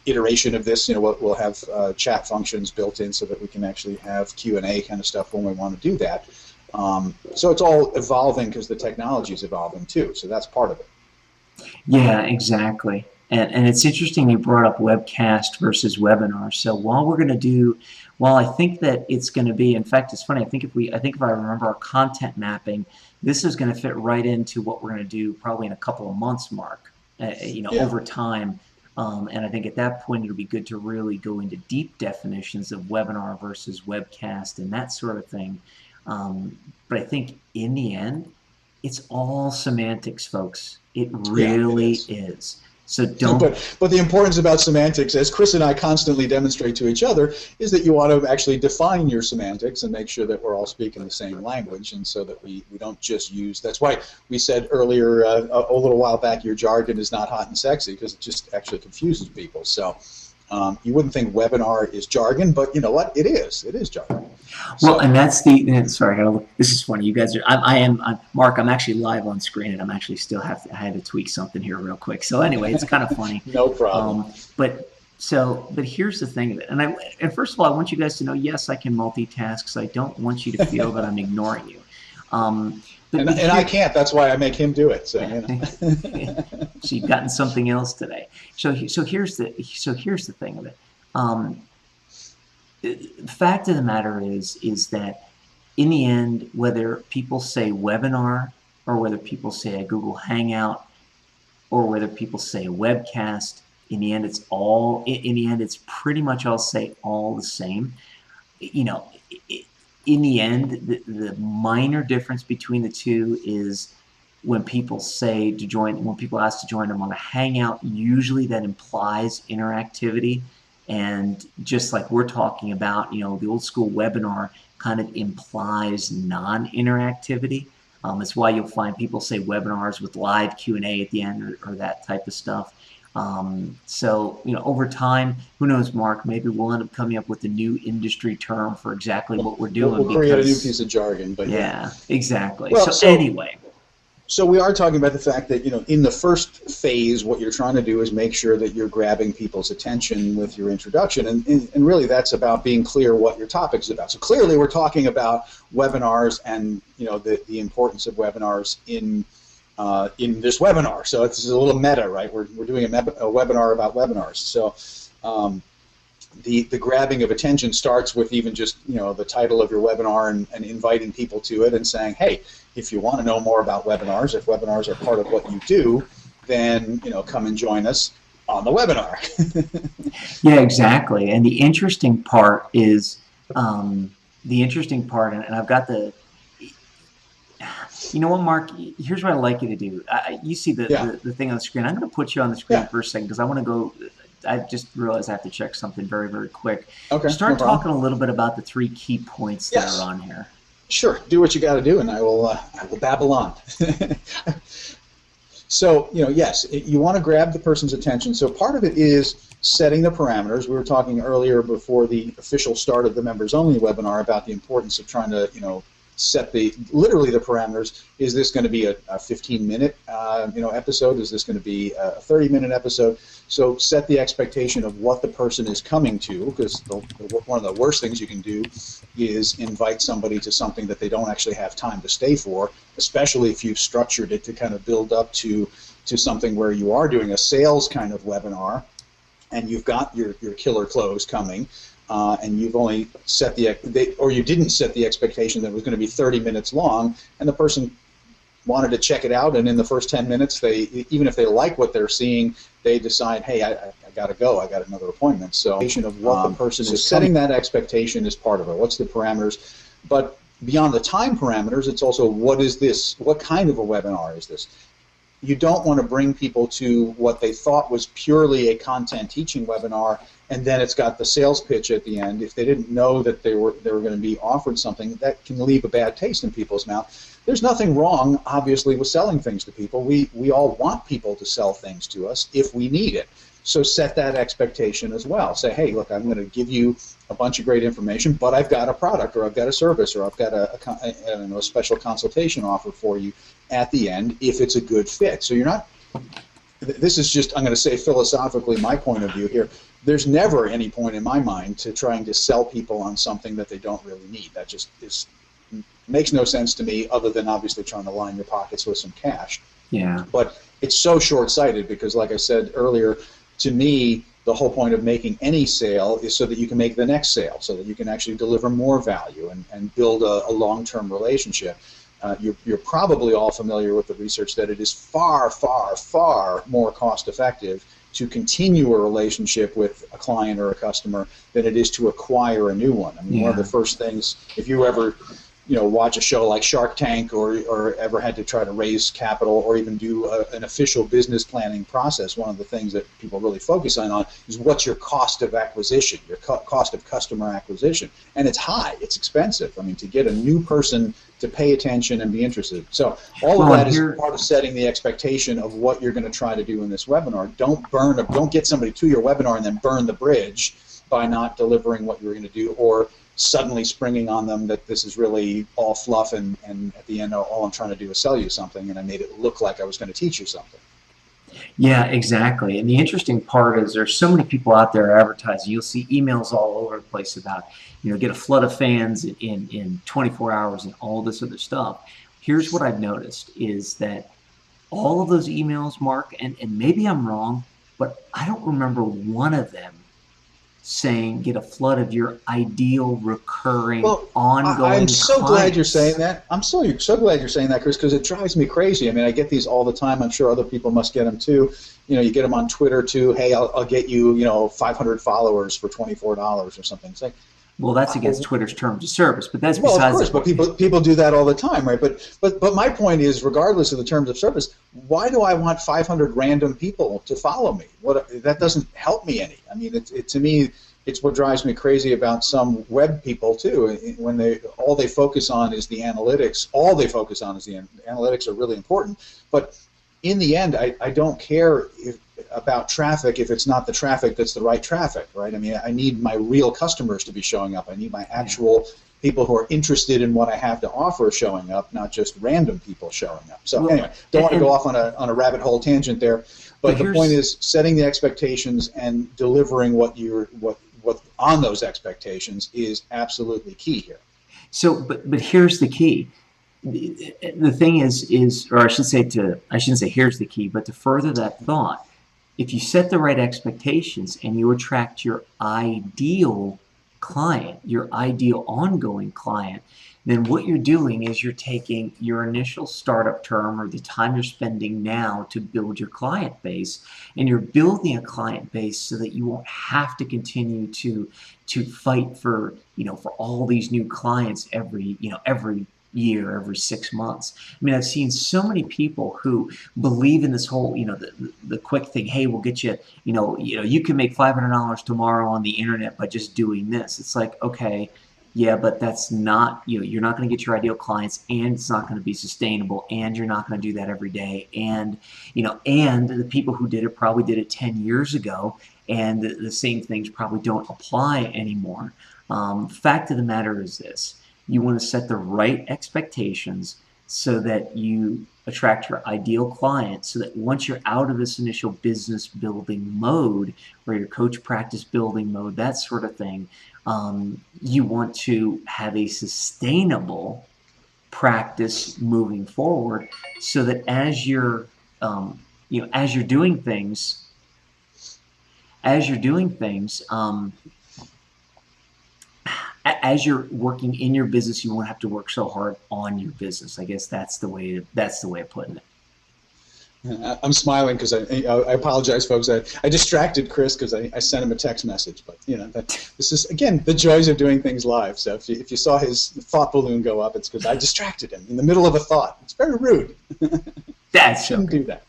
iteration of this, we'll have chat functions built in so that we can actually have Q&A kind of stuff when we want to do that. So it's all evolving because the technology is evolving too. So that's part of it. Yeah, exactly. And it's interesting you brought up webcast versus webinar. So while I think that it's going to be, in fact, it's funny. I think if I remember our content mapping, this is going to fit right into what we're going to do probably in a couple of months, Mark. Over time. And I think at that point it'll be good to really go into deep definitions of webinar versus webcast and that sort of thing. But I think in the end, it's all semantics, folks. It really is. So don't. But the importance about semantics, as Chris and I constantly demonstrate to each other, is that you want to actually define your semantics and make sure that we're all speaking the same language, and so that we don't just use. That's why we said earlier a little while back, your jargon is not hot and sexy, because it just actually confuses people. So you wouldn't think webinar is jargon, but you know what? It is. It is jargon. Well, and that's sorry, this is funny. You guys are, I'm Mark, I'm actually live on screen, and I'm actually still I had to tweak something here real quick. So anyway, it's kind of funny. No problem. But here's the thing of it. And first of all, I want you guys to know, yes, I can multitask, so I don't want you to feel that I'm ignoring you. And I can't. That's why I make him do it. So, So you've gotten something else today. So here's the thing of it. The fact of the matter is that in the end, whether people say webinar or whether people say a Google Hangout or whether people say a webcast, in the end it's pretty much, I'll say, all the same. In the end, the minor difference between the two is when people ask to join them on a Hangout, usually that implies interactivity. And just like we're talking about, the old school webinar kind of implies non-interactivity. That's why you'll find people say webinars with live Q&A at the end or that type of stuff. So, over time, who knows, Mark, maybe we'll end up coming up with a new industry term for exactly what we're doing. We'll create a new piece of jargon. But yeah, exactly. Well, so anyway. So we are talking about the fact that, in the first phase, what you're trying to do is make sure that you're grabbing people's attention with your introduction. And really that's about being clear what your topic is about. So clearly we're talking about webinars and, the importance of webinars in this webinar. So it's a little meta, right? We're doing a webinar about webinars. So the grabbing of attention starts with even just, the title of your webinar and inviting people to it and saying, hey, if you want to know more about webinars, if webinars are part of what you do, then, come and join us on the webinar. Yeah, exactly. And the interesting part is, and I've got you know what, Mark, here's what I'd like you to do. You see the thing on the screen. I'm going to put you on the screen for a second because I want to go. I just realized I have to check something very, very quick. Okay. Start talking a little bit about the 3 key points that are on here. Sure. Do what you got to do, and I will babble on. So, yes, you want to grab the person's attention. So part of it is setting the parameters. We were talking earlier before the official start of the members-only webinar about the importance of trying to, set literally the parameters. Is this going to be a 15-minute, episode? Is this going to be a 30-minute episode? So set the expectation of what the person is coming to, because one of the worst things you can do is invite somebody to something that they don't actually have time to stay for, especially if you've structured it to kind of build up to something where you are doing a sales kind of webinar and you've got your killer close coming. And you've only set or you didn't set the expectation that it was going to be 30 minutes long, and the person wanted to check it out, and in the first 10 minutes, even if they like what they're seeing, they decide, hey, I got to go, I got another appointment. So, of what the person is setting that expectation is part of it. What's the parameters? But beyond the time parameters, it's also what is this? What kind of a webinar is this? You don't want to bring people to what they thought was purely a content teaching webinar, and then it's got the sales pitch at the end. If they didn't know that they were going to be offered something, that can leave a bad taste in people's mouth. There's nothing wrong, obviously, with selling things to people. We all want people to sell things to us if we need it. So set that expectation as well. Say, hey, look, I'm going to give you a bunch of great information, but I've got a product, or I've got a service, or I've got a special consultation offer for you at the end if it's a good fit. So you're not, this is just, I'm going to say philosophically my point of view here, there's never any point in my mind to trying to sell people on something that they don't really need. That just makes no sense to me, other than obviously trying to line your pockets with some cash. Yeah. But it's so short-sighted because, like I said earlier, to me, the whole point of making any sale is so that you can make the next sale, so that you can actually deliver more value and build a long-term relationship. You're probably all familiar with the research that it is far, far, far more cost-effective to continue a relationship with a client or a customer than it is to acquire a new one. I mean, one of the first things, if you ever watch a show like Shark Tank or ever had to try to raise capital or even do an official business planning process, one of the things that people really focus on is what's your cost of acquisition, your cost of customer acquisition. And it's high, it's expensive. I mean, to get a new person to pay attention and be interested. So all of that is part of setting the expectation of what you're going to try to do in this webinar. Don't get somebody to your webinar and then burn the bridge by not delivering what you're going to do, or suddenly springing on them that this is really all fluff and at the end all I'm trying to do is sell you something, and I made it look like I was going to teach you something. Yeah, exactly. And the interesting part is there's so many people out there advertising. You'll see emails all over the place about, get a flood of fans in 24 hours and all this other stuff. Here's what I've noticed is that all of those emails, Mark, and maybe I'm wrong, but I don't remember one of them saying get a flood of your ideal recurring ongoing I'm so clients. Glad you're saying that. I'm so glad you're saying that, Chris, because it drives me crazy. I mean, I get these all the time. I'm sure other people must get them too. You get them on Twitter too. Hey, I'll get you 500 followers for $24 or something. It's like, well, that's against Twitter's terms of service, but that's besides. Well, of course, but people do that all the time, right? But my point is, regardless of the terms of service, why do I want 500 random people to follow me? That doesn't help me any. I mean, to me, it's what drives me crazy about some web people too. When all they focus on is the analytics. All they focus on is the analytics are really important, but in the end, I don't care about traffic if it's not the traffic that's the right traffic, right? I mean, I need my real customers to be showing up. I need my actual people who are interested in what I have to offer showing up, not just random people showing up. So anyway, don't want to go off on a rabbit hole tangent there, but the point is setting the expectations and delivering what on those expectations is absolutely key here. So, but here's the key. The thing is, or I shouldn't say here's the key, but to further that thought, if you set the right expectations and you attract your ideal client, your ideal ongoing client, then what you're doing is you're taking your initial startup term or the time you're spending now to build your client base, and you're building a client base so that you won't have to continue to fight for, for all these new clients every year, every 6 months. I mean, I've seen so many people who believe in this whole, the quick thing. Hey, we'll get you, you can make $500 tomorrow on the internet by just doing this. It's like, okay, yeah, but that's not, you're not going to get your ideal clients, and it's not going to be sustainable, and you're not going to do that every day. And, and the people who did it probably did it 10 years ago, and the same things probably don't apply anymore. Fact of the matter is this: you want to set the right expectations so that you attract your ideal client, so that once you're out of this initial business building mode or your coach practice building mode, that sort of thing, you want to have a sustainable practice moving forward, so that as you're doing things, as you're working in your business, you won't have to work so hard on your business. I guess that's the way of putting it. I'm smiling because I apologize, folks. I distracted Chris because I sent him a text message. But this is, again, the joys of doing things live. So if you saw his thought balloon go up, it's because I distracted him in the middle of a thought. It's very rude. That's shouldn't okay. do that.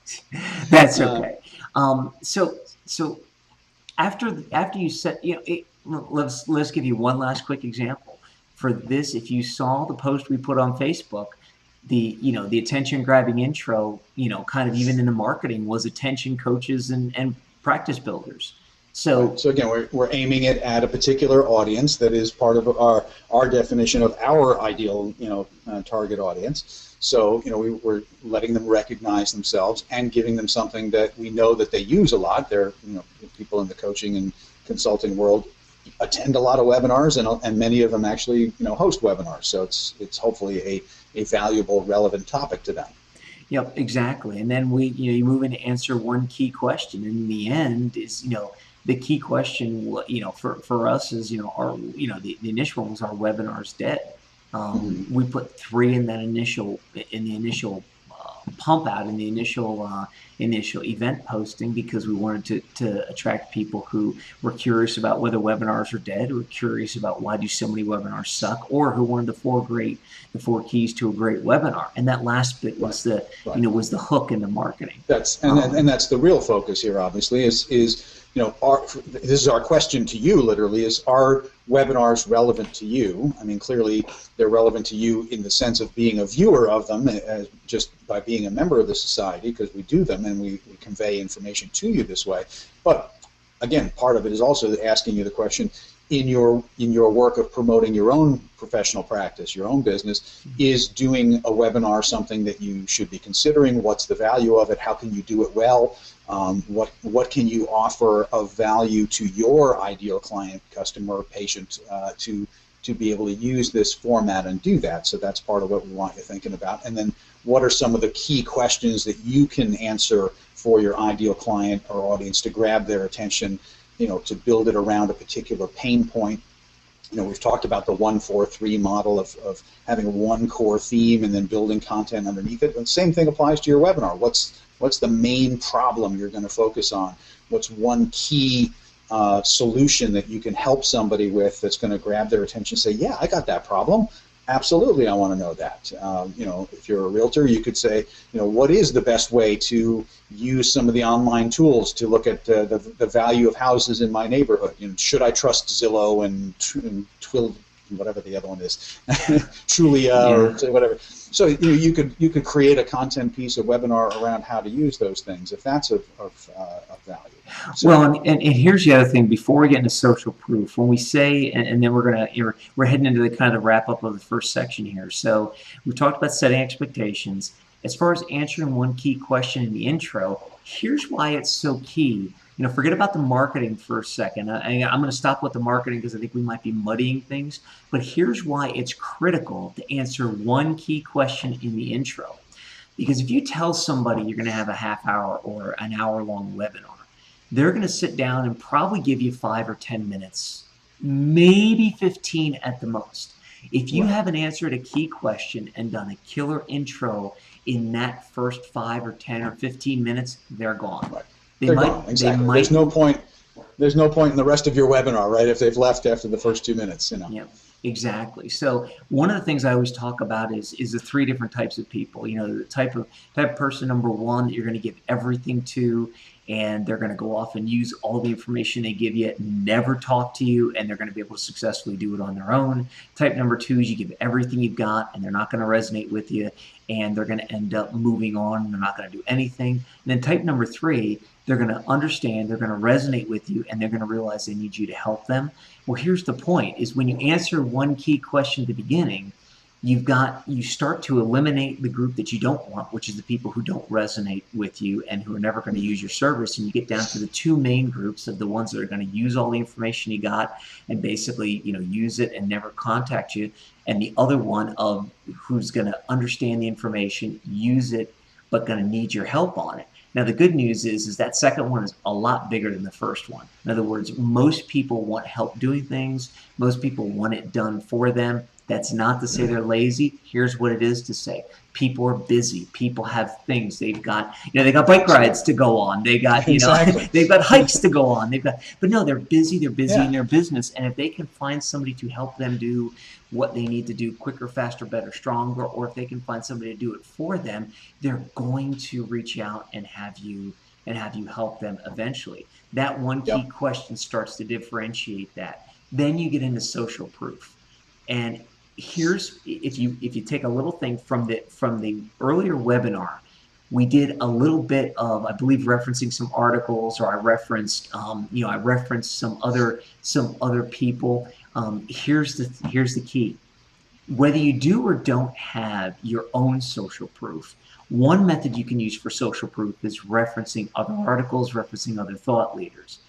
That's okay. So after you set, let's give you one last quick example for this. If you saw the post we put on Facebook, the attention grabbing intro, kind of even in the marketing, was attention coaches and practice builders. So again, we're aiming it at a particular audience that is part of our definition of our ideal target audience. So we're letting them recognize themselves and giving them something that we know that they use a lot. They're people in the coaching and consulting world attend a lot of webinars, and many of them actually host webinars. So it's hopefully a valuable, relevant topic to them. Yep, exactly. And then you move in to answer one key question. And in the end is the key question for us is the initial one was, our webinars dead. We put 3 in the initial pump out, in the initial event posting, because we wanted to attract people who were curious about whether webinars are dead, or curious about why do so many webinars suck, or who wanted the 4 keys to a great webinar. And that last bit was was the hook in the marketing. That's the real focus here, obviously, is this is our question to you, literally, is, are webinars relevant to you? I mean, clearly they're relevant to you in the sense of being a viewer of them, just by being a member of the society, because we do them and we convey information to you this way. But again, part of it is also asking you the question, in your work of promoting your own professional practice, your own business, is doing a webinar something that you should be considering? What's the value of it? How can you do it well? What can you offer of value to your ideal client, customer, patient, to be able to use this format and do that? So that's part of what we want you thinking about. And then what are some of the key questions that you can answer for your ideal client or audience to grab their attention, to build it around a particular pain point? We've talked about the 1-4-3 model of having one core theme and then building content underneath it. And the same thing applies to your webinar. What's the main problem you're going to focus on? What's one key solution that you can help somebody with that's going to grab their attention and say, yeah, I got that problem. Absolutely, I want to know that. If you're a realtor, you could say, what is the best way to use some of the online tools to look at the value of houses in my neighborhood? Should I trust Zillow and whatever the other one is, Trulia, or whatever. So you could create a content piece, a webinar around how to use those things, if that's of value. So, well, and here's the other thing before we get into social proof. When we say, and then we're heading into the kind of wrap up of the first section here. So we talked about setting expectations. As far as answering one key question in the intro, here's why it's so key. Forget about the marketing for a second. I'm going to stop with the marketing because I think we might be muddying things. But here's why it's critical to answer one key question in the intro. Because if you tell somebody you're going to have a half hour or an hour long webinar, they're going to sit down and probably give you 5 or 10 minutes, maybe 15 at the most. If you Right. haven't answered a key question and done a killer intro in that first 5 or 10 or 15 minutes, they're gone. Right. They They're might, gone. they Exactly. might, There's no point in the rest of your webinar, right? If they've left after the first 2 minutes, you know. yeah, exactly. So one of the things I always talk about is the three different types of people. You know, the type of person, number one, that you're going to give everything to, and they're going to go off and use all the information they give you, never talk to you, and they're going to be able to successfully do it on their own. Type number two is you give everything you've got, and they're not going to resonate with you, and they're going to end up moving on, and they're not going to do anything. And then type number three, they're going to understand, they're going to resonate with you, and they're going to realize they need you to help them. Well, here's the point, is when you answer one key question at the beginning, you start to eliminate the group that you don't want, which is the people who don't resonate with you and who are never going to use your service. And you get down to the two main groups of the ones that are going to use all the information you got and basically, use it and never contact you. And the other one of who's going to understand the information, use it, but going to need your help on it. Now, the good news is that second one is a lot bigger than the first one. In other words, most people want help doing things. Most people want it done for them. That's not to say they're lazy. Here's what it is to say. People are busy. People have things. They've got, they got bike rides to go on. They got, Exactly. they've got hikes to go on. But no, they're busy. They're busy Yeah. in their business. And if they can find somebody to help them do what they need to do quicker, faster, better, stronger, or if they can find somebody to do it for them, they're going to reach out and have you help them eventually. That one key Yep. question starts to differentiate that. Then you get into social proof. And here's, if you take a little thing from the earlier webinar, we did a little bit of, I believe, referencing some articles, or I referenced some other people. Here's the key. Whether you do or don't have your own social proof, one method you can use for social proof is referencing other articles, referencing other thought leaders.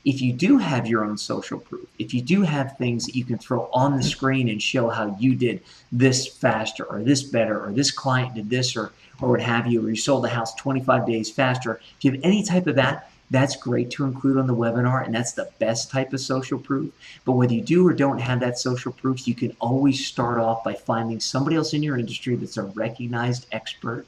If you do have your own social proof, if you do have things that you can throw on the screen and show how you did this faster, or this better, or this client did this, or what have you, or you sold the house 25 days faster, if you have any type of that, that's great to include on the webinar, and that's the best type of social proof. But whether you do or don't have that social proof, you can always start off by finding somebody else in your industry that's a recognized expert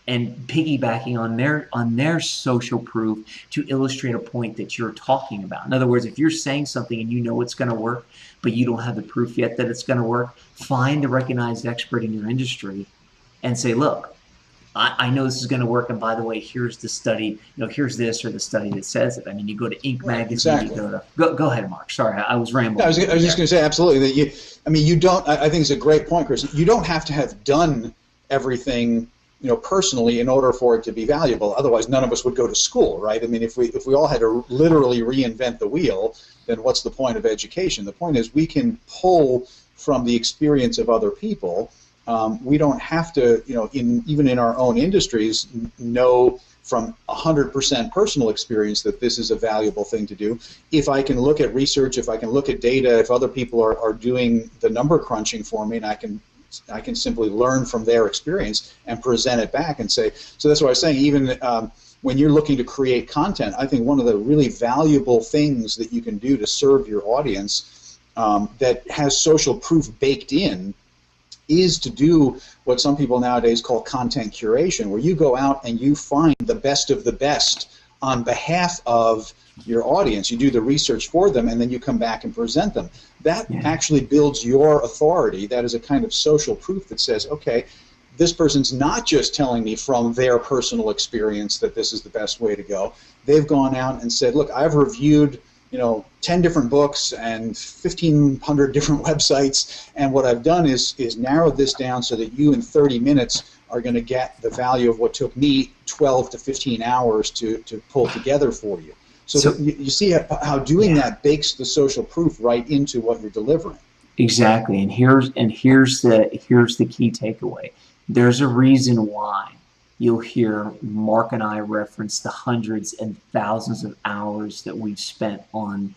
and piggybacking on their social proof to illustrate a point that you're talking about. In other words, if you're saying something and you know it's going to work, but you don't have the proof yet that it's going to work, find a recognized expert in your industry and say, look, I know this is going to work, and by the way, here's the study, here's this, or the study that says it. I mean, you go to Inc. magazine, Exactly. you go ahead, Mark. Sorry, I was rambling. No, I was just going to say, absolutely, that you don't, I think it's a great point, Chris. You don't have to have done everything, personally in order for it to be valuable. Otherwise, none of us would go to school, right? I mean, if we all had to literally reinvent the wheel, then what's the point of education? The point is we can pull from the experience of other people. We don't have to, even in our own industries, know from 100% personal experience that this is a valuable thing to do. If I can look at research, if I can look at data, if other people are doing the number crunching for me, and I can simply learn from their experience and present it back and say, so that's what I was saying, even when you're looking to create content, I think one of the really valuable things that you can do to serve your audience that has social proof baked in is to do what some people nowadays call content curation, where you go out and you find the best of the best on behalf of your audience. You do the research for them, and then you come back and present them. That actually builds your authority. That is a kind of social proof that says, okay, this person's not just telling me from their personal experience that this is the best way to go. They've gone out and said, look, I've reviewed 10 different books and 1,500 different websites, and what I've done is narrowed this down so that you in 30 minutes are going to get the value of what took me 12 to 15 hours to pull together for you. So that you see how doing that bakes the social proof right into what you're delivering. Exactly, and here's the key takeaway. There's a reason why you'll hear Mark and I reference the hundreds and thousands of hours that we've spent on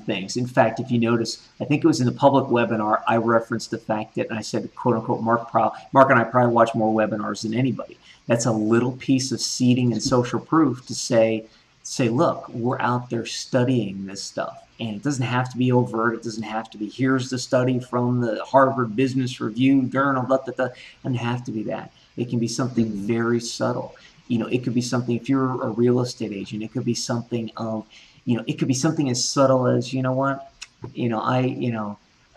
things. In fact, if you notice, I think it was in the public webinar, I referenced the fact that, and I said, quote unquote, Mark and I probably watch more webinars than anybody. That's a little piece of seeding and social proof to say, say, look, we're out there studying this stuff. And it doesn't have to be overt. It doesn't have to be, here's the study from the Harvard Business Review Journal, blah, blah, blah. It doesn't have to be that. It can be something very subtle. It could be something, if you're a real estate agent, it could be something of, it could be something as subtle as, you know what,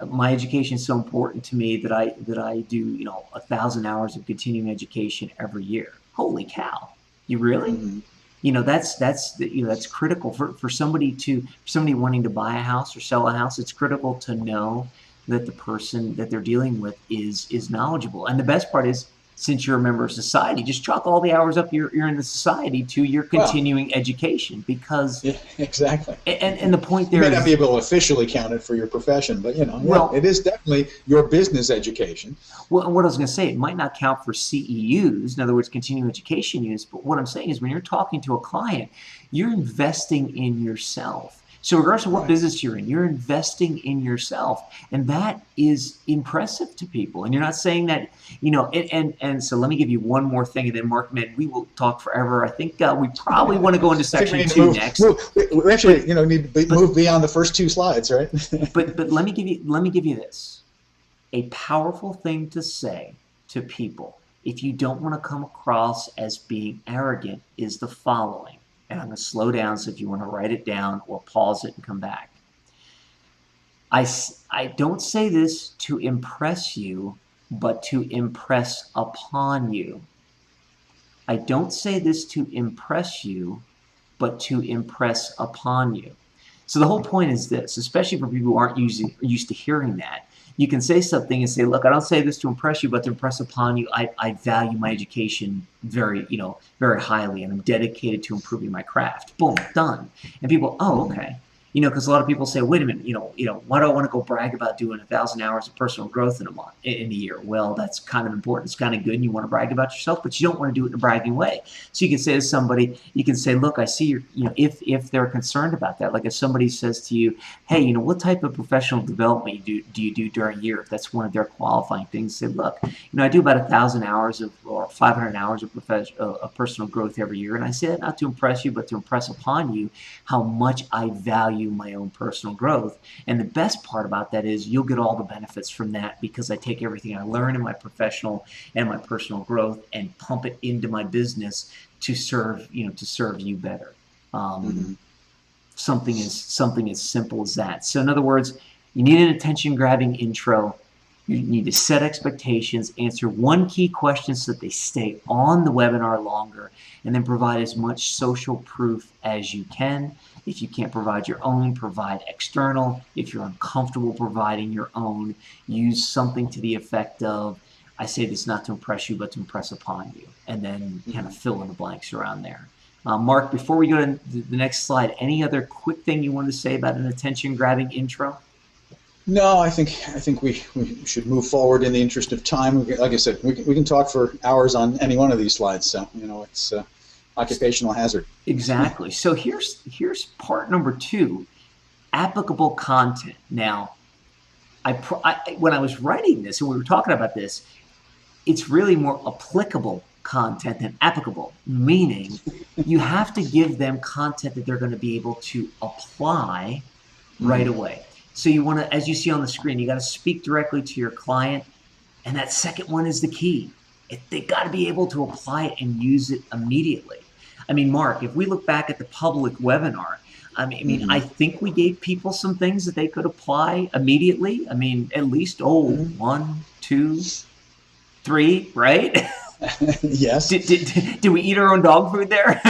my education is so important to me that I do, 1,000 hours of continuing education every year. Holy cow. You really? That's critical for somebody wanting to buy a house or sell a house. It's critical to know that the person that they're dealing with is knowledgeable. And the best part is, since you're a member of society, just chalk all the hours up you're in the society to your continuing education, because exactly. And the point there you may not be able to officially count it for your profession, but it is definitely your business education. Well, what I was going to say, it might not count for CEUs, in other words, continuing education use, but what I'm saying is when you're talking to a client, you're investing in yourself. So regardless of what business you're in, you're investing in yourself. And that is impressive to people. And you're not saying that, and so let me give you one more thing, and then Mark, man, we will talk forever. I think we probably want to go into section 2 next. We actually, need to move beyond the first 2 slides, right? but let me give you this. A powerful thing to say to people, if you don't want to come across as being arrogant, is the following. And I'm going to slow down, so if you want to write it down or pause it and come back. I don't say this to impress you, but to impress upon you. I don't say this to impress you, but to impress upon you. So the whole point is this, especially for people who aren't used to hearing that. You can say something and say, look, I don't say this to impress you, but to impress upon you. I value my education very highly, and I'm dedicated to improving my craft. Boom, done. And people, oh, okay. Because a lot of people say, wait a minute, why do I want to go brag about doing 1,000 hours of personal growth in a year? Well, that's kind of important. It's kind of good, and you want to brag about yourself, but you don't want to do it in a bragging way. So you can say to somebody, look, I see you're, if they're concerned about that, like if somebody says to you, hey, what type of professional development do you do during a year? If that's one of their qualifying things, say, look, I do about 1,000 hours or 500 hours of personal growth every year, and I say that not to impress you, but to impress upon you how much I value my own personal growth. And the best part about that is you'll get all the benefits from that, because I take everything I learn in my professional and my personal growth and pump it into my business to serve you better. Something as simple as that. So in other words, you need an attention-grabbing intro. You need to set expectations, answer one key question so that they stay on the webinar longer, and then provide as much social proof as you can. If you can't provide your own, provide external. If you're uncomfortable providing your own, use something to the effect of, I say this not to impress you, but to impress upon you, and then kind of fill in the blanks around there. Mark, before we go to the next slide, any other quick thing you want to say about an attention-grabbing intro? No, I think we should move forward in the interest of time. Like I said, we can talk for hours on any one of these slides. So it's occupational hazard. Exactly. So here's part number 2, applicable content. Now, when I was writing this and we were talking about this, it's really more applicable content than applicable, meaning you have to give them content that they're going to be able to apply right away. So you want to, as you see on the screen, you got to speak directly to your client, and that second one is the key. They got to be able to apply it and use it immediately. I mean, Mark, if we look back at the public webinar, I think we gave people some things that they could apply immediately. I mean, at least 1, 2, 3, right? Yes. Did we eat our own dog food there?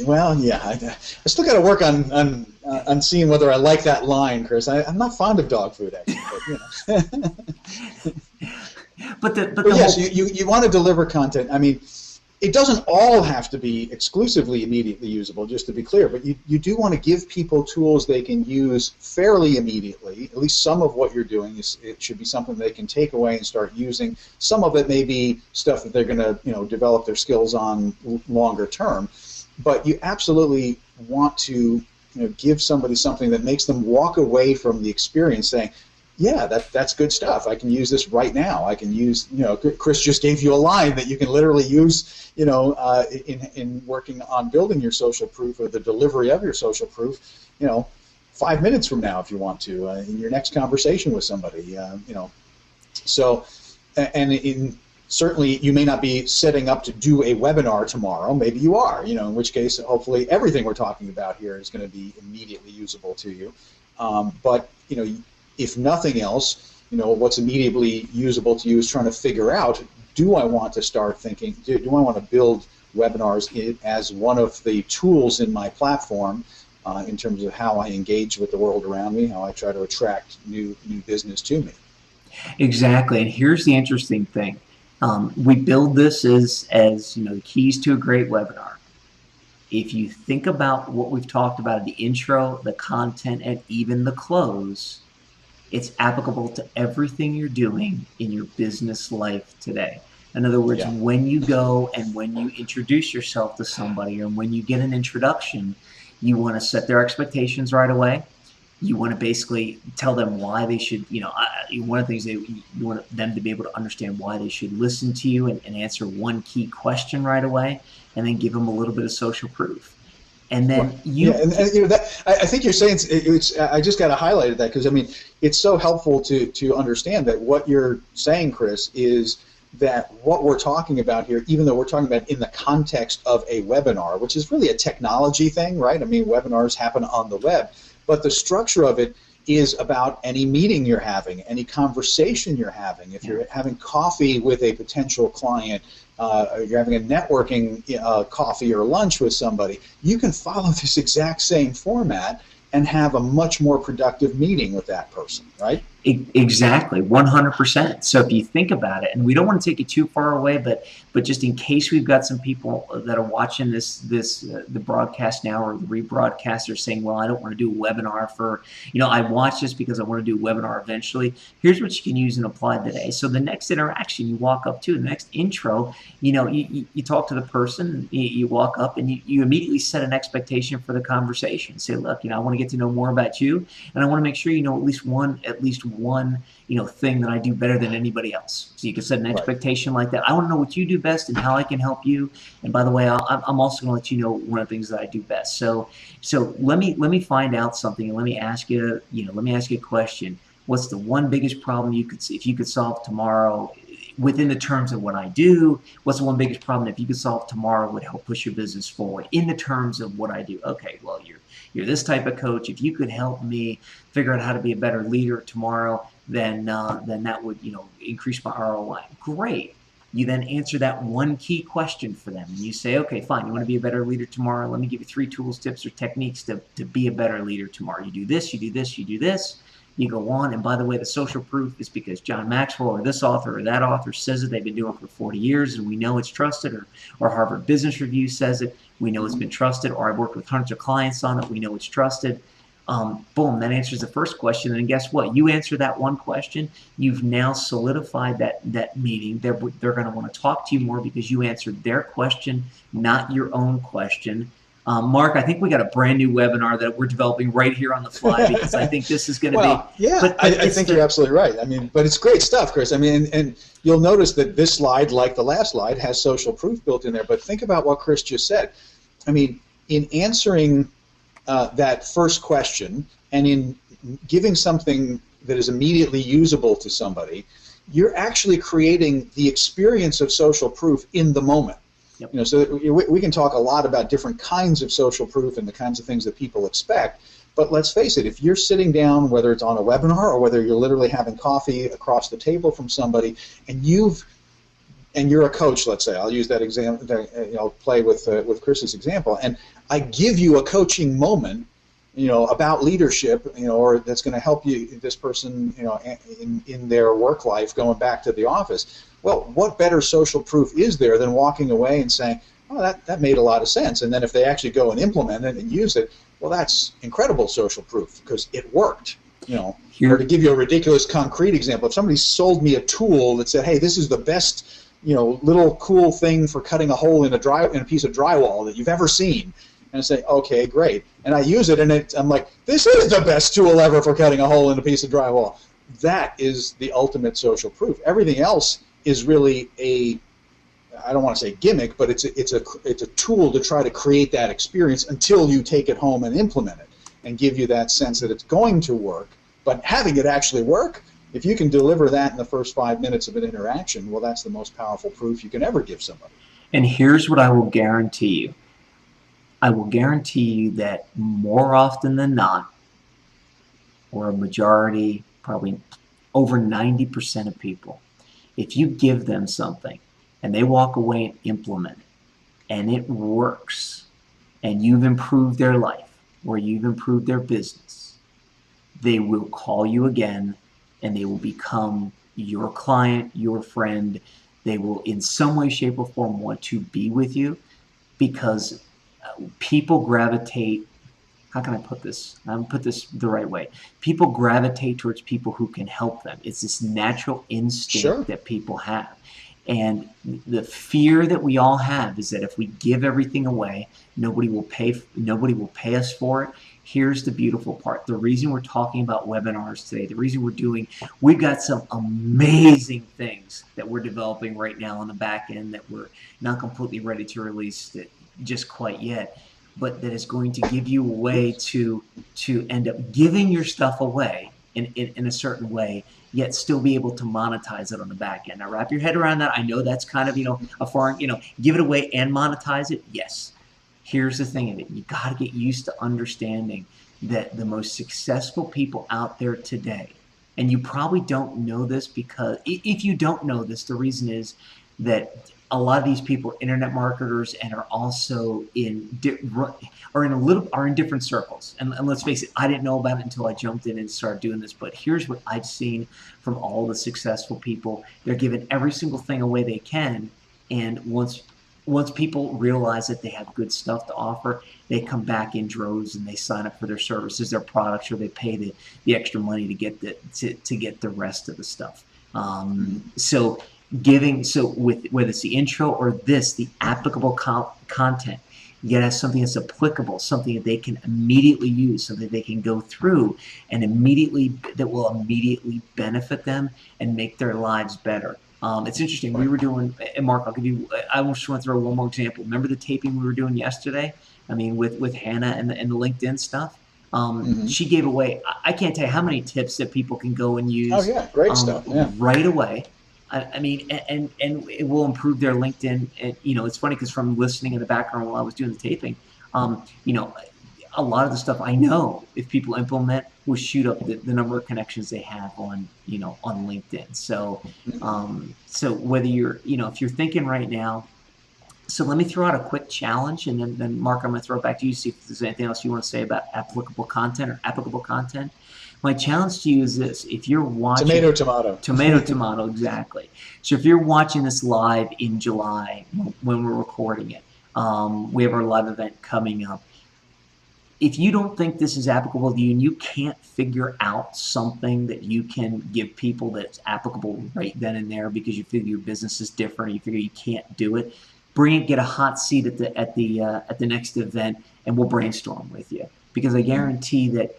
Well, yeah. I still got to work on seeing whether I like that line, Chris. I'm not fond of dog food, actually. But yes, you want to deliver content. I mean, it doesn't all have to be exclusively immediately usable, just to be clear, but you do want to give people tools they can use fairly immediately. At least some of what you're doing it should be something they can take away and start using. Some of it may be stuff that they're going to develop their skills on longer term, but you absolutely want to give somebody something that makes them walk away from the experience saying, yeah, that's good stuff. I can use this right now. I can use, Chris just gave you a line that you can literally use, in working on building your social proof or the delivery of your social proof, 5 minutes from now if you want to, in your next conversation with somebody, So, and certainly you may not be setting up to do a webinar tomorrow. Maybe you are, in which case hopefully everything we're talking about here is going to be immediately usable to you. But, if nothing else, what's immediately usable to you is trying to figure out, do I want to start thinking, do I want to build webinars as one of the tools in my platform in terms of how I engage with the world around me, how I try to attract new business to me. Exactly, and here's the interesting thing. We build this as the keys to a great webinar. If you think about what we've talked about in the intro, the content, and even the close, it's applicable to everything you're doing in your business life today. In other words, when you go and when you introduce yourself to somebody or when you get an introduction, you want to set their expectations right away. You want to basically tell them why they should, one of the things you want them to be able to understand why they should listen to you and answer one key question right away, and then give them a little bit of social proof. And then I think you're saying it's I just got to highlight that because it's so helpful to understand that what you're saying, Chris, is that what we're talking about here, even though we're talking about in the context of a webinar, which is really a technology thing, right? Webinars happen on the web, but the structure of it is about any meeting you're having, any conversation you're having. If you're having coffee with a potential client, you're having a networking coffee or lunch with somebody, you can follow this exact same format and have a much more productive meeting with that person, right? Exactly, 100%. So if you think about it, and we don't want to take it too far away, but just in case we've got some people that are watching the broadcast now or the rebroadcast are saying, well, I don't want to do a webinar for, I watch this because I want to do a webinar eventually. Here's what you can use and apply today. So the next interaction you walk up to, the next intro, you talk to the person, you walk up and you immediately set an expectation for the conversation. Say, look, I want to get to know more about you, and I want to make sure you know at least one thing that I do better than anybody else. So you can set an expectation like that. I want to know what you do best and how I can help you. And by the way, I'm also going to let you know one of the things that I do best. So let me find out something, and let me ask you a question. What's the one biggest problem if you could solve tomorrow within the terms of what I do? What's the one biggest problem if you could solve tomorrow would help push your business forward in the terms of what I do? Okay, well, you're this type of coach. If you could help me figure out how to be a better leader tomorrow, then that would increase my ROI. Great. You then answer that one key question for them, and you say, okay, fine. You want to be a better leader tomorrow? Let me give you 3 tools, tips, or techniques to be a better leader tomorrow. You do this. You do this. You do this. You go on, and by the way, the social proof is because John Maxwell or this author or that author says it. They've been doing it for 40 years, and we know it's trusted, or Harvard Business Review says it. We know it's been trusted, or I've worked with hundreds of clients on it. We know it's trusted. Boom, that answers the first question, and guess what? You answer that one question, you've now solidified that meeting. They're going to want to talk to you more because you answered their question, not your own question. Mark, I think we got a brand new webinar that we're developing right here on the fly because I think this is going to be. Yeah, but I think you're absolutely right. But it's great stuff, Chris. And you'll notice that this slide, like the last slide, has social proof built in there. But think about what Chris just said. In answering that first question and in giving something that is immediately usable to somebody, you're actually creating the experience of social proof in the moment. Yep. So we can talk a lot about different kinds of social proof and the kinds of things that people expect, but let's face it, if you're sitting down, whether it's on a webinar or whether you're literally having coffee across the table from somebody, and you're a coach, let's say, I'll use that example, play with Chris's example, and I give you a coaching moment, about leadership, or that's going to help this person, in their work life going back to the office. Well, what better social proof is there than walking away and saying, oh, that made a lot of sense. And then if they actually go and implement it and use it, well, that's incredible social proof because it worked. Or to give you a ridiculous concrete example, if somebody sold me a tool that said, hey, this is the best, little cool thing for cutting a hole in a piece of drywall that you've ever seen, and I say, okay, great. And I use it, and I'm like, this is the best tool ever for cutting a hole in a piece of drywall. that is the ultimate social proof. Everything else is really I don't want to say gimmick, but it's a tool to try to create that experience until you take it home and implement it and give you that sense that it's going to work. But having it actually work, if you can deliver that in the first 5 minutes of an interaction, well, that's the most powerful proof you can ever give somebody. And here's what I will guarantee you. I will guarantee you that more often than not, or a majority, probably over 90% of people, if you give them something and they walk away and implement it, and it works, and you've improved their life, or you've improved their business, they will call you again, and they will become your client, your friend. They will, in some way, shape, or form, want to be with you, because people gravitate. How can I put this? I'm going to put this the right way. People gravitate towards people who can help them. It's this natural instinct that people have. And the fear that we all have is that if we give everything away, nobody will pay us for it. Here's the beautiful part. The reason we're talking about webinars today, the reason we've got some amazing things that we're developing right now on the back end that we're not completely ready to release just quite yet, but that is going to give you a way to end up giving your stuff away in a certain way, yet still be able to monetize it on the back end. Now wrap your head around that. I know that's kind of, a foreign, give it away and monetize it. Yes. Here's the thing of it. You got to get used to understanding that the most successful people out there today, and you probably don't know this, because if you don't know this, the reason is that a lot of these people are internet marketers and are also in different circles. And let's face it, I didn't know about it until I jumped in and started doing this. But here's what I've seen from all the successful people. They're giving every single thing away they can. And once people realize that they have good stuff to offer, they come back in droves and they sign up for their services, their products, or they pay the extra money to get the rest of the stuff. So whether it's the intro or the applicable content, you gotta have something that's applicable, something that they can immediately use, something they can go through and that will immediately benefit them and make their lives better. It's interesting. We were doing, and Mark, I just want to throw one more example. Remember the taping we were doing yesterday? I mean, with Hannah and the LinkedIn stuff. She gave away, I can't tell you how many tips that people can go and use. Oh yeah, great stuff. Yeah. Right away. I mean, and it will improve their LinkedIn. And, it's funny because from listening in the background while I was doing the taping, a lot of the stuff I know, if people implement, will shoot up the number of connections they have on LinkedIn. So, so whether you're, if you're thinking right now, so let me throw out a quick challenge, and then Mark, I'm going to throw it back to you, see if there's anything else you want to say about applicable content. My challenge to you is this: if you're watching tomato, exactly. So if you're watching this live in July when we're recording it, we have our live event coming up. If you don't think this is applicable to you and you can't figure out something that you can give people that's applicable right then and there because you figure your business is different, or you figure you can't do it, bring it, get a hot seat at the next event, and we'll brainstorm with you. Because I guarantee that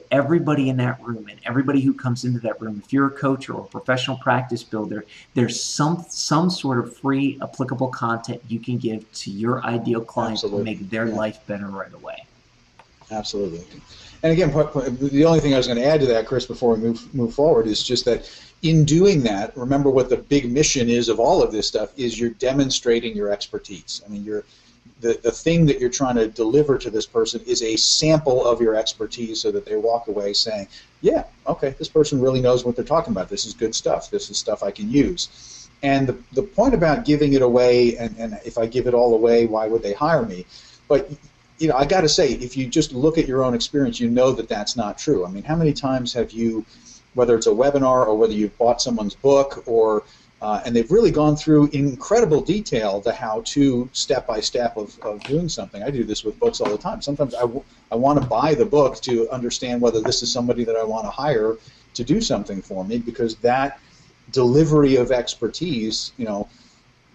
everybody in that room and everybody who comes into that room, if you're a coach or a professional practice builder, there's some sort of free applicable content you can give to your ideal client to make their life better right away. Absolutely. And again, the only thing I was going to add to that, Chris, before we move forward, is just that in doing that, remember what the big mission is of all of this stuff is you're demonstrating your expertise. I mean, the thing that you're trying to deliver to this person is a sample of your expertise so that they walk away saying, yeah, okay, this person really knows what they're talking about. This is good stuff. This is stuff I can use. And the point about giving it away, and if I give it all away, why would they hire me? But I got to say, if you just look at your own experience, you know that that's not true. I mean, how many times have you, whether it's a webinar or whether you've bought someone's book or and they've really gone through in incredible detail the how-to step-by-step of doing something. I do this with books all the time. Sometimes I want to buy the book to understand whether this is somebody that I want to hire to do something for me, because that delivery of expertise,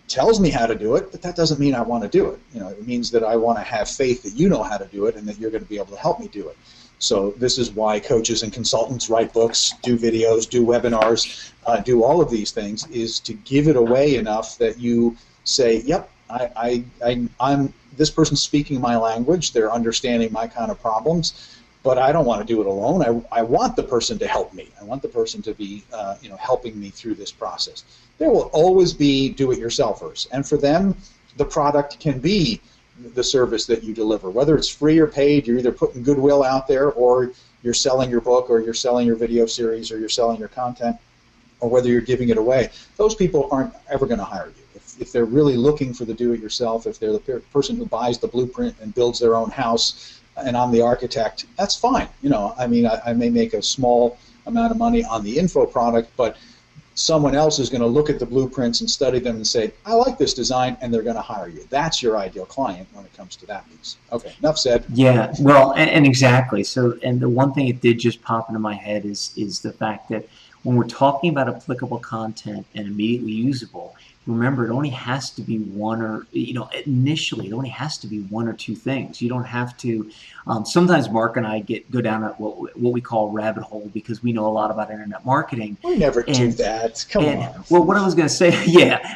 tells me how to do it, but that doesn't mean I want to do it. It means that I want to have faith that you know how to do it and that you're going to be able to help me do it. So this is why coaches and consultants write books, do videos, do webinars, do all of these things, is to give it away enough that you say, yep, I'm this person's speaking my language, they're understanding my kind of problems, but I don't want to do it alone. I want the person to help me. I want the person to be helping me through this process. There will always be do-it-yourselfers, and for them, the product can be the service that you deliver. Whether it's free or paid, you're either putting goodwill out there, or you're selling your book, or you're selling your video series, or you're selling your content, or whether you're giving it away. Those people aren't ever going to hire you. If they're really looking for the do-it-yourself, if they're the person who buys the blueprint and builds their own house, and I'm the architect, that's fine. I mean, I may make a small amount of money on the info product, but someone else is going to look at the blueprints and study them and say, I like this design, and they're going to hire you. That's your ideal client when it comes to that piece. Okay, enough said. Yeah, well, and exactly. So, and the one thing that did just pop into my head is the fact that when we're talking about applicable content and immediately usable, remember, it only has to be one or, initially, it only has to be one or two things. You don't have to, sometimes Mark and I go down at what we call rabbit hole, because we know a lot about internet marketing. We never do that. Come on. Well, what I was going to say,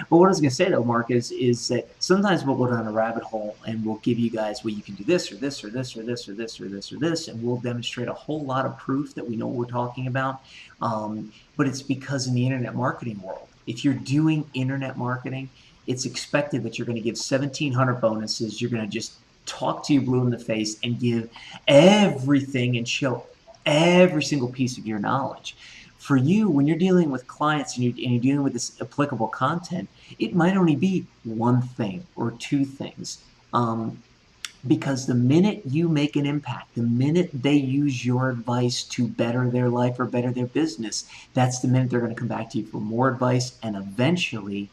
what I was going to say though, Mark, is that sometimes we'll go down a rabbit hole and we'll give you guys, well, you can do this or this or this or this or this or this or this, and we'll demonstrate a whole lot of proof that we know what we're talking about. But it's because in the internet marketing world, if you're doing internet marketing, it's expected that you're going to give 1,700 bonuses. You're going to just talk to you blue in the face and give everything and show every single piece of your knowledge. For you, when you're dealing with clients and you're dealing with this applicable content, it might only be one thing or two things. Because the minute you make an impact, the minute they use your advice to better their life or better their business, that's the minute they're going to come back to you for more advice and eventually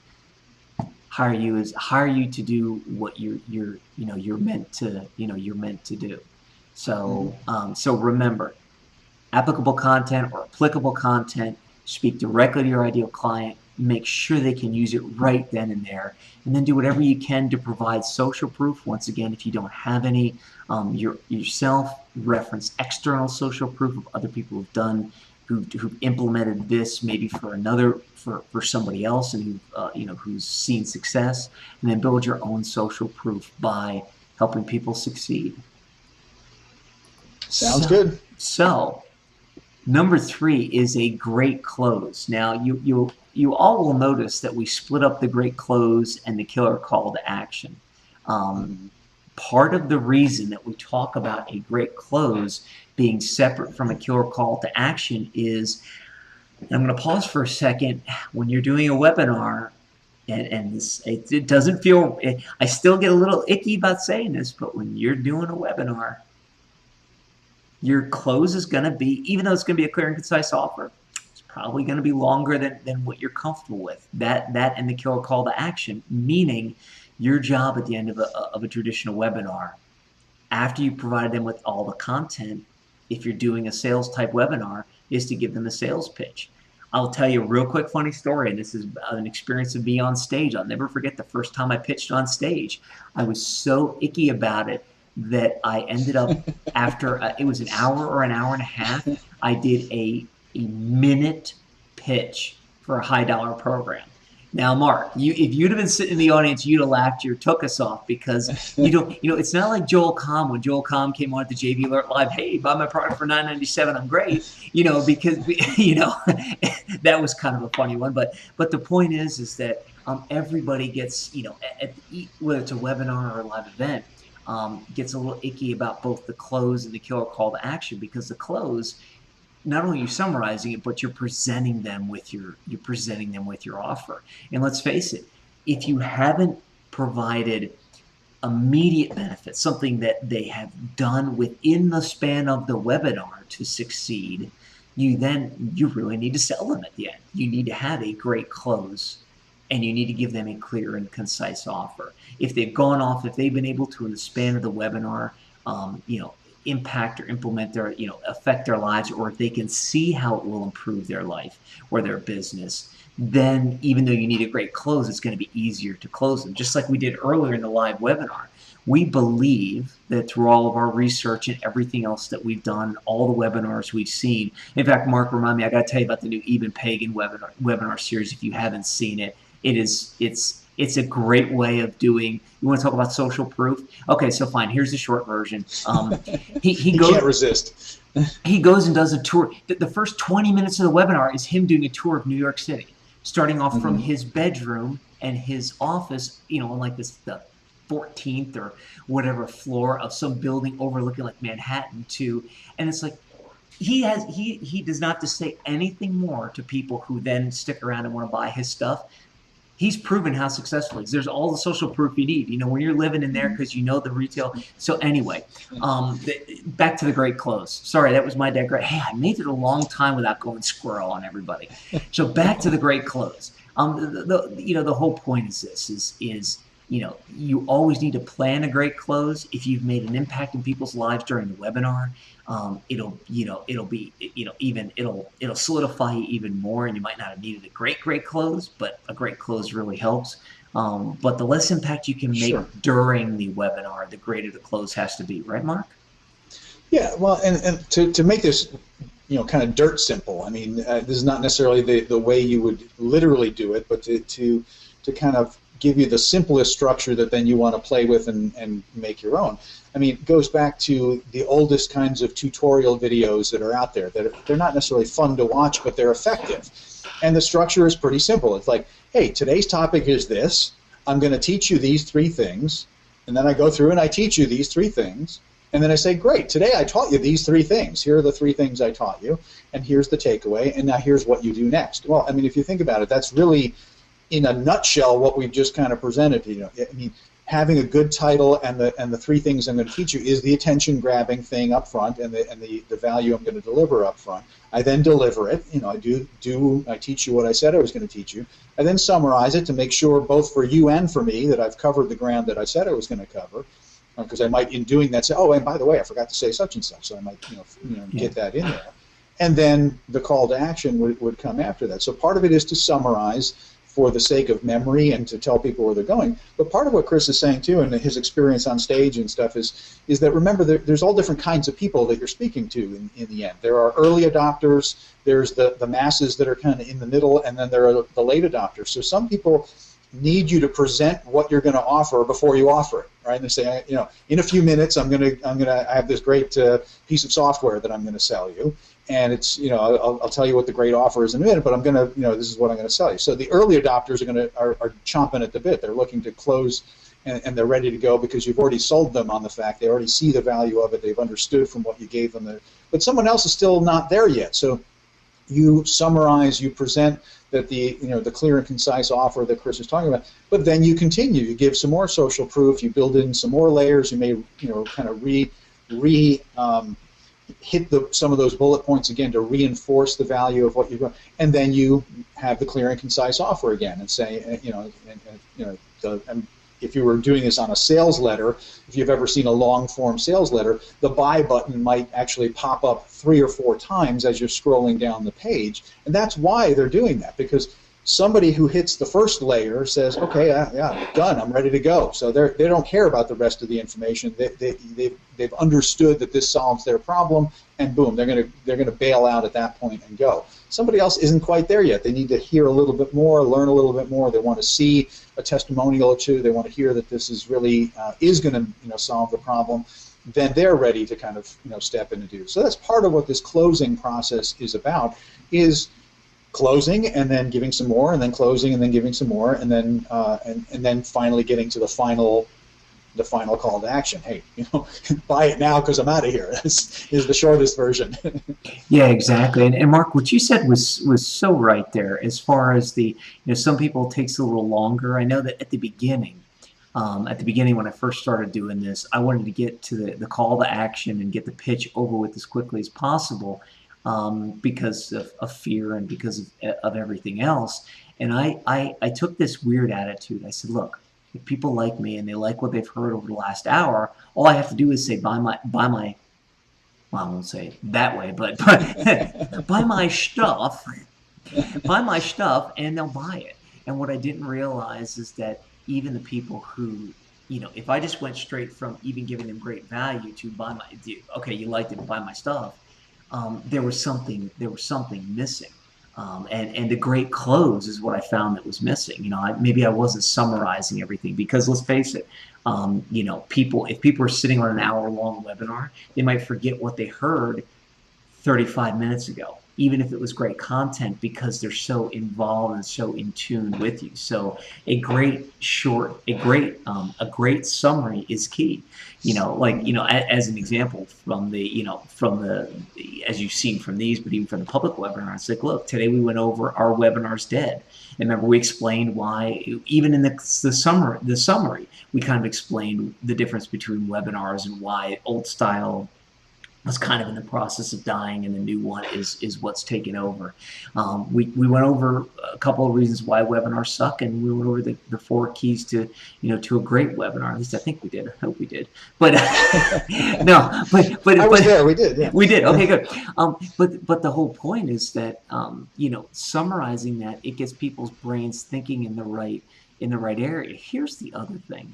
hire you to do what you're meant to do. So so remember, applicable content or applicable content, speak directly to your ideal client. Make sure they can use it right then and there, and then do whatever you can to provide social proof. Once again, if you don't have any yourself, reference external social proof of other people who've implemented this maybe for somebody else and who's seen success, and then build your own social proof by helping people succeed. Sounds good. So number 3 is a great close. Now you all will notice that we split up the great close and the killer call to action. Part of the reason that we talk about a great close being separate from a killer call to action is, and I'm going to pause for a second, when you're doing a webinar, and this, it doesn't feel, I still get a little icky about saying this, but when you're doing a webinar, your close is going to be, even though it's going to be a clear and concise offer, probably going to be longer than what you're comfortable with. That and the killer call to action, meaning your job at the end of a traditional webinar, after you provided them with all the content, if you're doing a sales type webinar, is to give them a sales pitch. I'll tell you a real quick funny story, and this is an experience of me on stage. I'll never forget the first time I pitched on stage. I was so icky about it that I ended up, after it was an hour or an hour and a half, I did a minute pitch for a high dollar program. Now, Mark, if you'd have been sitting in the audience, you'd have laughed your took us off, because it's not like Joel Comm when Joel Comm came on at the JV Alert Live. Hey, buy my product for $9.97. I'm great. Because that was kind of a funny one. But the point is that everybody gets whether it's a webinar or a live event, gets a little icky about both the close and the killer call to action, because the close, not only are you summarizing it, but you're presenting them with your offer. And let's face it, if you haven't provided immediate benefits, something that they have done within the span of the webinar to succeed, you really need to sell them at the end. You need to have a great close, and you need to give them a clear and concise offer. If they've gone off, if they've been able to, in the span of the webinar, impact or implement their, affect their lives, or if they can see how it will improve their life or their business, then even though you need a great close, it's going to be easier to close them. Just like we did earlier in the live webinar. We believe that through all of our research and everything else that we've done, all the webinars we've seen. In fact, Mark, remind me, I got to tell you about the new Even Pagan webinar series. If you haven't seen it, it's a great way of doing. You want to talk about social proof? Okay, so fine. Here's the short version. He goes, can't resist. He goes and does a tour. The first 20 minutes of the webinar is him doing a tour of New York City, starting off from his bedroom and his office, on like the 14th or whatever floor of some building overlooking like Manhattan and it's like he does not have to say anything more to people who then stick around and want to buy his stuff. He's proven how successful he is. There's all the social proof you need, when you're living in there because the retail. So anyway, back to the great close. Sorry, that was my digression. Hey, I made it a long time without going squirrel on everybody. So back to the great close. The whole point is this: is you always need to plan a great close. If you've made an impact in people's lives during the webinar, it'll solidify you even more, and you might not have needed a great close, but a great close really helps. But the less impact you can make during the webinar, the greater the close has to be, right, Mark? Yeah, well, and to make this kind of dirt simple, I mean, this is not necessarily the way you would literally do it, but to kind of give you the simplest structure that then you want to play with and make your own. I mean, it goes back to the oldest kinds of tutorial videos that are out there. That they're not necessarily fun to watch, but they're effective. And the structure is pretty simple. It's like, hey, today's topic is this. I'm going to teach you these 3 things. And then I go through and I teach you these 3 things. And then I say, great, today I taught you these 3 things. Here are the 3 things I taught you. And here's the takeaway. And now here's what you do next. Well, I mean, if you think about it, that's really, in a nutshell, what we've just kind of presented. I mean, having a good title and the 3 things I'm going to teach you is the attention-grabbing thing up front and the value I'm going to deliver up front. I then deliver it. I teach you what I said I was going to teach you. I then summarize it to make sure, both for you and for me, that I've covered the ground that I said I was going to cover. Because I might, in doing that, say, oh, and by the way, I forgot to say such and such. So I might, get that in there. And then the call to action would come after that. So part of it is to summarize for the sake of memory and to tell people where they're going. But part of what Chris is saying too, and his experience on stage and stuff, is that, remember, there's all different kinds of people that you're speaking to in the end. There are early adopters, there's the masses that are kind of in the middle, and then there are the late adopters. So some people need you to present what you're going to offer before you offer it, right? And they say, in a few minutes I have this great piece of software that I'm going to sell you. And it's, I'll tell you what the great offer is in a minute, but I'm going to, this is what I'm going to sell you. So the early adopters are chomping at the bit. They're looking to close, and they're ready to go because you've already sold them on the fact. They already see the value of it. They've understood from what you gave them. But someone else is still not there yet. So you summarize, you present that the clear and concise offer that Chris is talking about, but then you continue. You give some more social proof. You build in some more layers. You may, kind of hit some of those bullet points again to reinforce the value of what you're doing, and then you have the clear and concise offer again, and say, if you were doing this on a sales letter, if you've ever seen a long form sales letter, the buy button might actually pop up 3 or 4 times as you're scrolling down the page, and that's why they're doing that, because somebody who hits the first layer says, okay, yeah, done, I'm ready to go. So they don't care about the rest of the information. They've understood that this solves their problem, and boom, they're gonna bail out at that point and go. Somebody else isn't quite there yet. They need to hear a little bit more, learn a little bit more. They want to see a testimonial or 2. They want to hear that this is really is going to solve the problem. Then they're ready to kind of step in and do. So that's part of what this closing process is about. Is closing and then giving some more, and then closing and then giving some more, and then and then finally getting to the final call to action. Hey, buy it now because I'm out of here. This is the shortest version. Yeah, exactly. And Mark, what you said was so right there. As far as the, some people it takes a little longer. I know that at the beginning when I first started doing this, I wanted to get to the call to action and get the pitch over with as quickly as possible. Because of fear and because of everything else. And I took this weird attitude. I said, look, if people like me and they like what they've heard over the last hour, all I have to do is say, buy my well, I won't say it that way, but buy my stuff, and they'll buy it. And what I didn't realize is that even the people who if I just went straight from even giving them great value to okay, you liked it, buy my stuff, there was something missing. And the great close is what I found that was missing. Maybe I wasn't summarizing everything, because let's face it, if people are sitting on an hour-long webinar, they might forget what they heard 35 minutes ago, even if it was great content, because they're so involved and so in tune with you. So a great summary is key. As an example from as you've seen from these, but even from the public webinar, it's like, look, today we went over our webinar's dead. And remember, we explained why, even in the summary, we kind of explained the difference between webinars and why old style was kind of in the process of dying, and the new one is what's taken over. We went over a couple of reasons why webinars suck, and we went over the 4 keys to a great webinar. At least I think we did. I hope we did. But no, but I was there. We did. Yeah. We did. Okay, good. But the whole point is that summarizing that, it gets people's brains thinking in the right area. Here's the other thing.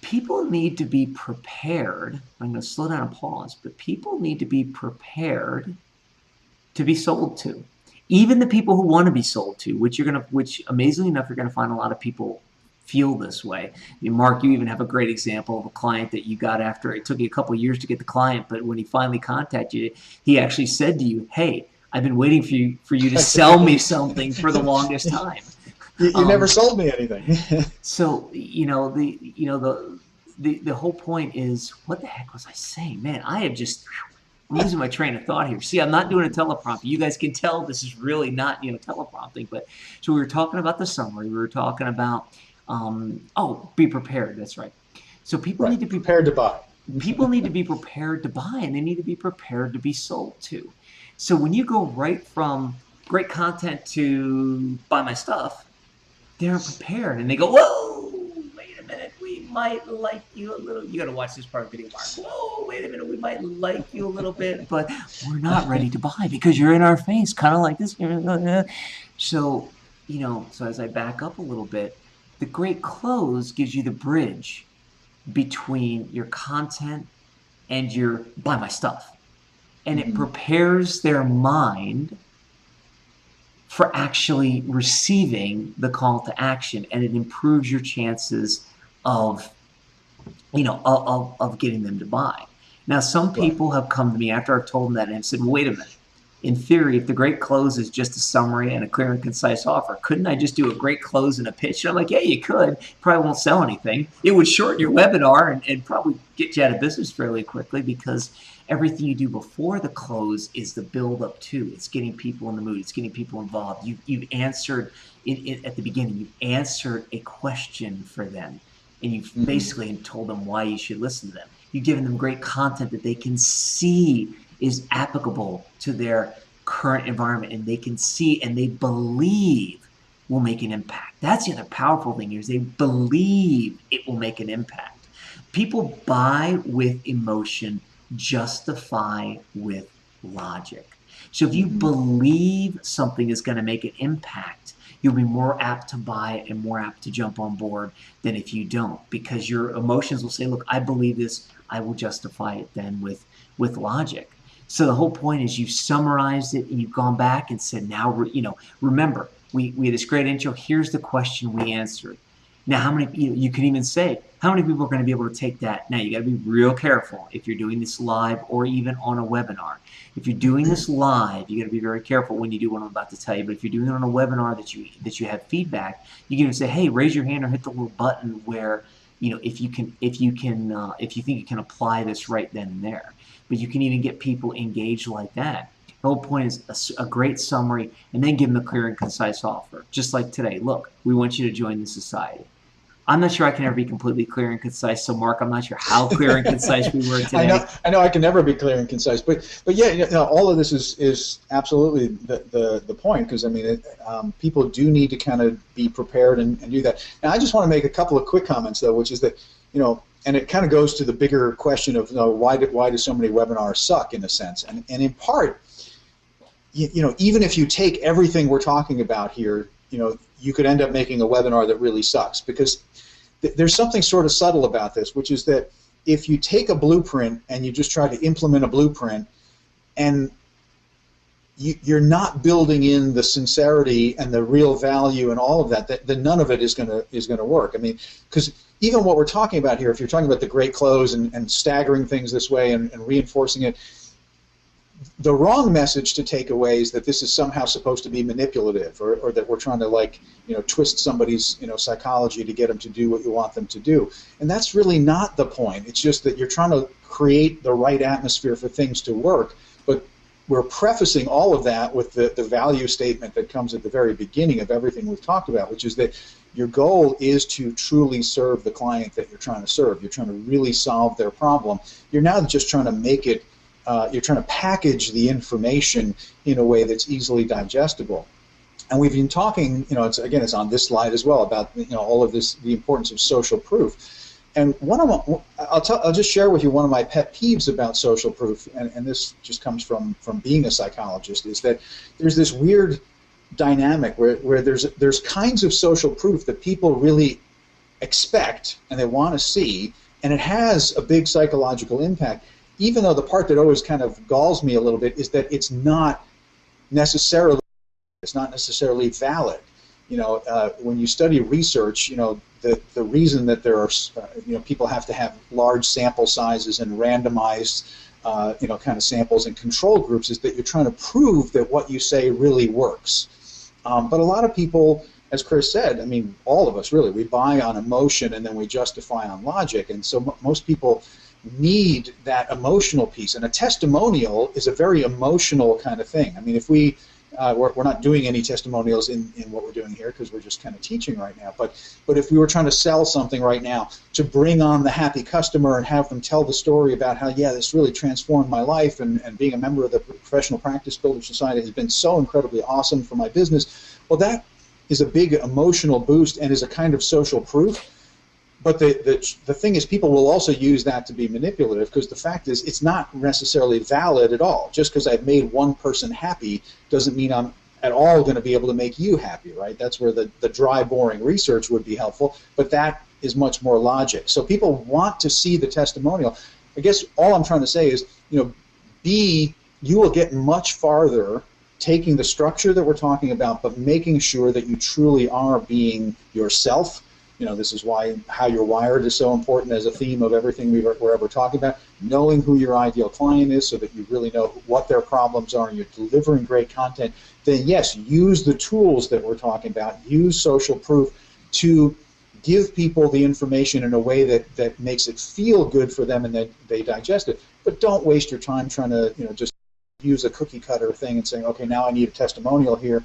People need to be prepared. I'm going to slow down and pause, but people need to be prepared to be sold to. Even the people who want to be sold to, which amazingly enough, you're going to find a lot of people feel this way. Mark, you even have a great example of a client that you got after it took you a couple of years to get the client, but when he finally contacted you, he actually said to you, "Hey, I've been waiting for you to sell me something for the longest time." You never sold me anything. So the whole point is, what the heck was I saying? Man, I'm losing my train of thought here. See, I'm not doing a teleprompter. You guys can tell this is really not teleprompting. But so we were talking about the summary. We were talking about be prepared. That's right. So people need to be prepared to buy. People need to be prepared to buy, and they need to be prepared to be sold to. So when you go right from great content to buy my stuff, they're prepared, and they go, "Whoa, wait a minute, we might like you a little." You got to watch this part of the video, Mark. "Whoa, wait a minute, we might like you a little bit, but we're not ready to buy because you're in our face, kind of like this." So, so as I back up a little bit, the great close gives you the bridge between your content and your buy my stuff, and it prepares their mind for actually receiving the call to action, and it improves your chances of getting them to buy. Now, some people have come to me after I've told them that and have said, "Well, wait a minute. In theory, if the great close is just a summary and a clear and concise offer, couldn't I just do a great close and a pitch?" And I'm like, "Yeah, you could. Probably won't sell anything. It would shorten your webinar and probably get you out of business fairly quickly, because everything you do before the close is the build up to. It's getting people in the mood. It's getting people involved. You've answered at the beginning. You've answered a question for them, and you've basically told them why you should listen to them. You've given them great content that they can see is applicable to their current environment, and they can see and they believe will make an impact. That's the other powerful thing here, is they believe it will make an impact. People buy with emotion, justify with logic. So if you believe something is going to make an impact, you'll be more apt to buy it and more apt to jump on board than if you don't, because your emotions will say, "Look, I believe this. I will justify it then with logic." So the whole point is you've summarized it and you've gone back and said, now, remember, we had this great intro. Here's the question we answered. Now, how many, you can even say, how many people are going to be able to take that? Now, you got to be real careful if you're doing this live or even on a webinar. If you're doing this live, you got to be very careful when you do what I'm about to tell you. But if you're doing it on a webinar that you have feedback, you can even say, "Hey, raise your hand or hit the little button where, if you think you can apply this right then and there." But you can even get people engaged like that. The whole point is a great summary, and then give them a clear and concise offer. Just like today, "Look, we want you to join the society." I'm not sure I can ever be completely clear and concise. So, Mark, I'm not sure how clear and concise we were today. I know I can never be clear and concise, but yeah, all of this is absolutely the point, because people do need to kind of be prepared and do that. Now, I just want to make a couple of quick comments though, which is that and it kind of goes to the bigger question of why do so many webinars suck, in a sense, and in part, even if you take everything we're talking about here, you could end up making a webinar that really sucks, because there's something sort of subtle about this, which is that if you take a blueprint and you just try to implement a blueprint, and you're not building in the sincerity and the real value and all of that, then none of it is going to work. I mean, because even what we're talking about here, if you're talking about the great close and staggering things this way and reinforcing it, the wrong message to take away is that this is somehow supposed to be manipulative, or that we're trying to, like, twist somebody's psychology to get them to do what you want them to do. And that's really not the point. It's just that you're trying to create the right atmosphere for things to work, but we're prefacing all of that with the value statement that comes at the very beginning of everything we've talked about, which is that your goal is to truly serve the client that you're trying to serve. You're trying to really solve their problem. You're not just trying to make it, you're trying to package the information in a way that's easily digestible. And we've been talking, it's on this slide as well, about all of this, the importance of social proof. And I'll just share with you one of my pet peeves about social proof, and this just comes from being a psychologist, is that there's this weird dynamic where there's kinds of social proof that people really expect and they want to see, and it has a big psychological impact, even though the part that always kind of galls me a little bit is that it's not necessarily valid. When you study research, the reason that there are, people have to have large sample sizes and randomized, kind of samples and control groups is that you're trying to prove that what you say really works. But a lot of people, as Chris said, I mean, all of us really, we buy on emotion and then we justify on logic. And so most people need that emotional piece. And a testimonial is a very emotional kind of thing. I mean, if we're not doing any testimonials in what we're doing here because we're just kind of teaching right now. But if we were trying to sell something right now to bring on the happy customer and have them tell the story about how, yeah, this really transformed my life, and being a member of the Professional Practice Builder Society has been so incredibly awesome for my business, well, that is a big emotional boost and is a kind of social proof. But the thing is, people will also use that to be manipulative, because the fact is it's not necessarily valid at all. Just because I've made one person happy doesn't mean I'm at all going to be able to make you happy, right? That's where the dry, boring research would be helpful, but that is much more logic. So people want to see the testimonial. I guess all I'm trying to say is, you will get much farther taking the structure that we're talking about, but making sure that you truly are being yourself. This is why how you're wired is so important as a theme of everything we're ever talking about. Knowing who your ideal client is so that you really know what their problems are and you're delivering great content. Then yes, use the tools that we're talking about. Use social proof to give people the information in a way that makes it feel good for them and that they digest it. But don't waste your time trying to just use a cookie cutter thing and saying, okay, now I need a testimonial here.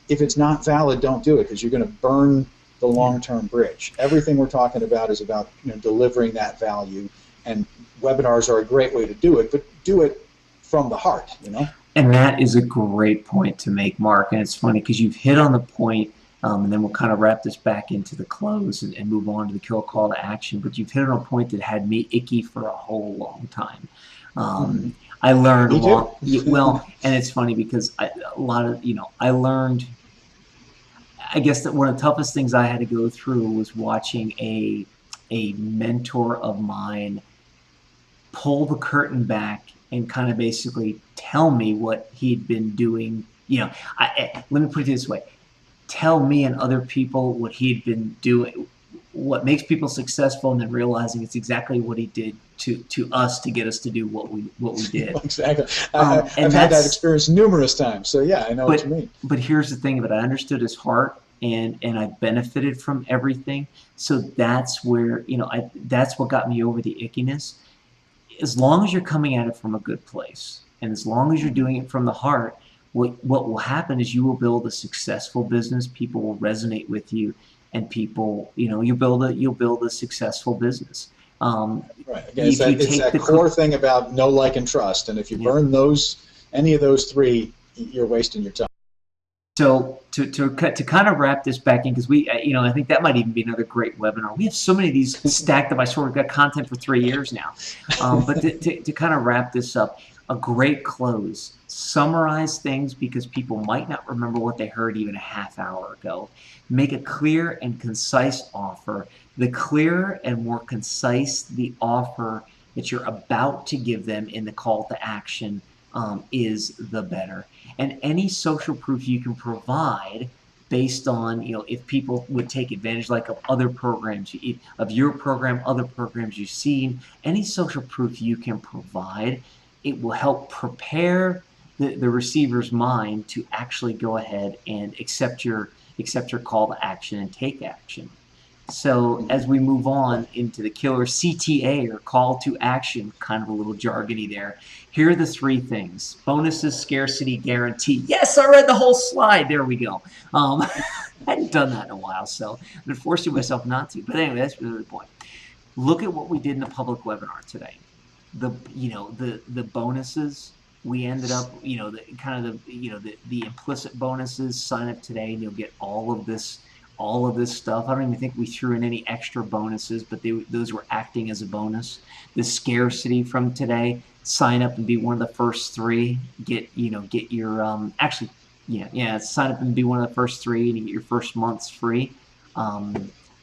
If it's not valid, don't do it, because you're going to burn the long-term bridge. Everything we're talking about is about delivering that value, and webinars are a great way to do it, but do it from the heart. And that is a great point to make, Mark. And it's funny because you've hit on the point, and then we'll kind of wrap this back into the close and move on to the call to action. But you've hit on a point that had me icky for a whole long time. I learned a lot. Well, and it's funny because I learned. I guess that one of the toughest things I had to go through was watching a mentor of mine pull the curtain back and kind of basically tell me what he'd been doing. Let me put it this way: tell me and other people what he'd been doing, what makes people successful, and then realizing it's exactly what he did to us to get us to do what we did. Exactly. I've had that experience numerous times, so yeah, I know what you mean. But here's the thing: that I understood his heart, and I benefited from everything. So that's where that's what got me over the ickiness. As long as you're coming at it from a good place, and as long as you're doing it from the heart, what will happen is you will build a successful business. People will resonate with you, and people, you'll build a successful business. Right. Again, it's that core thing about know, like, and trust. And if you burn any of those three, you're wasting your time. So to kind of wrap this back in, because I think that might even be another great webinar. We have so many of these stacked up. I swear we've got content for 3 years now. But to kind of wrap this up, a great close. Summarize things because people might not remember what they heard even a half hour ago. Make a clear and concise offer The clearer and more concise the offer that you're about to give them in the call to action is, the better. And any social proof you can provide based on, if people would take advantage, like, of other programs, of your program, other programs you've seen, any social proof you can provide, it will help prepare the receiver's mind to actually go ahead and accept your call to action and take action. So as we move on into the killer CTA, or call to action, kind of a little jargony there, here are the three things: bonuses, scarcity, guarantee. Yes, I read the whole slide. There we go. I hadn't done that in a while, so I've been forcing myself not to. But anyway, that's really the point. Look at what we did in the public webinar today. The bonuses, we ended up, the implicit bonuses. Sign up today and you'll get all of this stuff. I don't even think we threw in any extra bonuses, but those were acting as a bonus. The scarcity from today: sign up and be one of the first three. Get your sign up and be one of the first three, and you get your first month's free.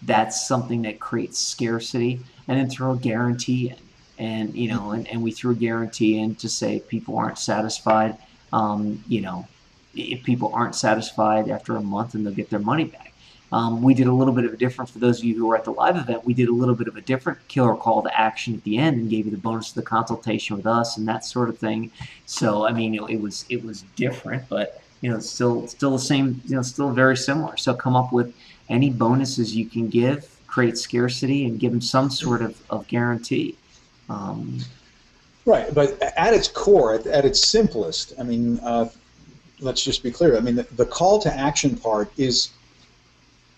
That's something that creates scarcity. And then throw a guarantee in, and and we threw a guarantee in to say if people aren't satisfied, if people aren't satisfied after a month, and they'll get their money back. We did a little bit of a different, for those of you who were at the live event, we did a little bit of a different killer call to action at the end, and gave you the bonus of the consultation with us and that sort of thing. So, I mean, it was different, but still the same, still very similar. So come up with any bonuses you can give, create scarcity, and give them some sort of guarantee. Right, but at its core, at its simplest, I mean, let's just be clear. I mean, the call to action part is,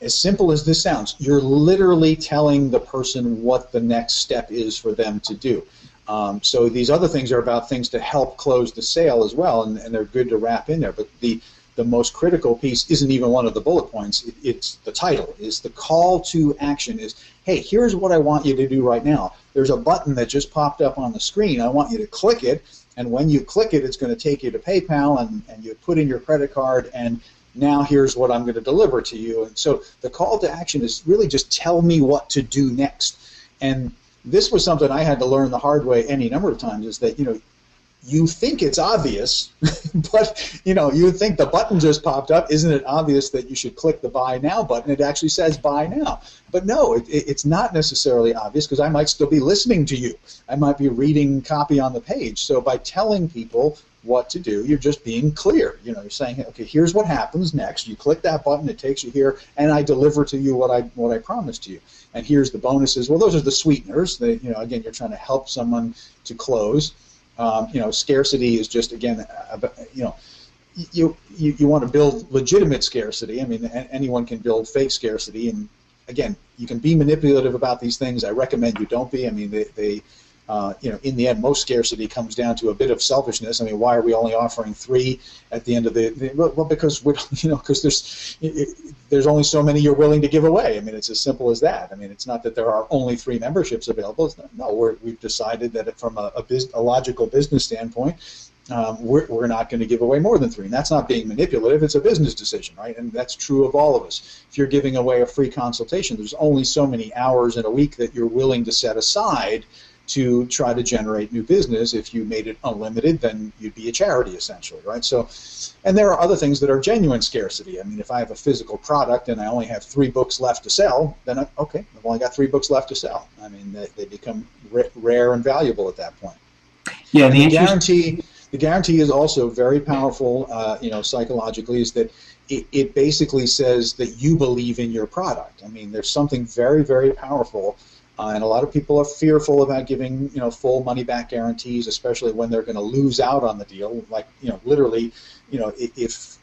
as simple as this sounds, you're literally telling the person what the next step is for them to do. So these other things are about things to help close the sale as well, and they're good to wrap in there. But the most critical piece isn't even one of the bullet points. It's the title. Is the call to action is, hey, here's what I want you to do right now. There's a button that just popped up on the screen. I want you to click it, and when you click it, it's going to take you to PayPal, and you put in your credit card, and now here's what I'm going to deliver to you. And so the call to action is really just tell me what to do next. And this was something I had to learn the hard way any number of times, is that, you think it's obvious, but, you think the button just popped up. Isn't it obvious that you should click the Buy Now button? It actually says Buy Now. But no, it's not necessarily obvious, because I might still be listening to you. I might be reading copy on the page. So by telling people what to do, you're just being clear. You're saying, okay, here's what happens next. You click that button, it takes you here, and I deliver to you what I promised you. And here's the bonuses. Well, those are the sweeteners. Again, you're trying to help someone to close. Scarcity is just, again, you want to build legitimate scarcity. I mean, anyone can build fake scarcity, and again, you can be manipulative about these things. I recommend you don't be. I mean, in the end, most scarcity comes down to a bit of selfishness. I mean, why are we only offering 3 at the end of well, because because there's only so many you're willing to give away. I mean, it's as simple as that. I mean, it's not that there are only 3 memberships available. We've decided that from a logical business standpoint, we're not going to give away more than 3. And that's not being manipulative. It's a business decision, right? And that's true of all of us. If you're giving away a free consultation, there's only so many hours in a week that you're willing to set aside to try to generate new business. If you made it unlimited, then you'd be a charity, essentially, right? So, and there are other things that are genuine scarcity. I mean, if I have a physical product and I only have 3 books left to sell, then okay, I've only got 3 books left to sell. I mean, they become rare and valuable at that point. Yeah, the guarantee is also very powerful. Psychologically, is that it basically says that you believe in your product. I mean, there's something very, very powerful. And a lot of people are fearful about giving, full money-back guarantees, especially when they're going to lose out on the deal. Like, literally, if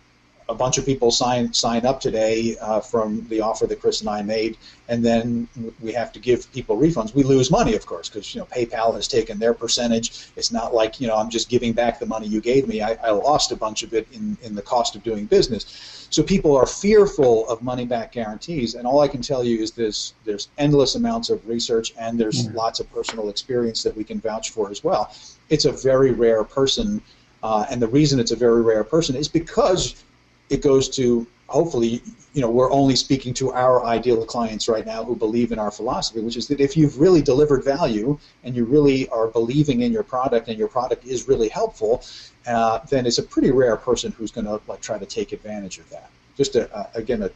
a bunch of people sign up today from the offer that Chris and I made, and then we have to give people refunds, we lose money, of course, because PayPal has taken their percentage. It's not like I'm just giving back the money you gave me. I lost a bunch of it in the cost of doing business. So people are fearful of money-back guarantees, and all I can tell you is there's endless amounts of research, and there's lots of personal experience that we can vouch for as well. It's a very rare person, and the reason it's a very rare person is because it goes to hopefully, we're only speaking to our ideal clients right now who believe in our philosophy, which is that if you've really delivered value and you really are believing in your product and your product is really helpful, then it's a pretty rare person who's going to try to take advantage of that. Just again, a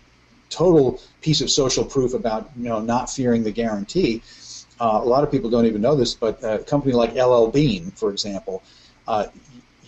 total piece of social proof about not fearing the guarantee. A lot of people don't even know this, but a company like LL Bean, for example,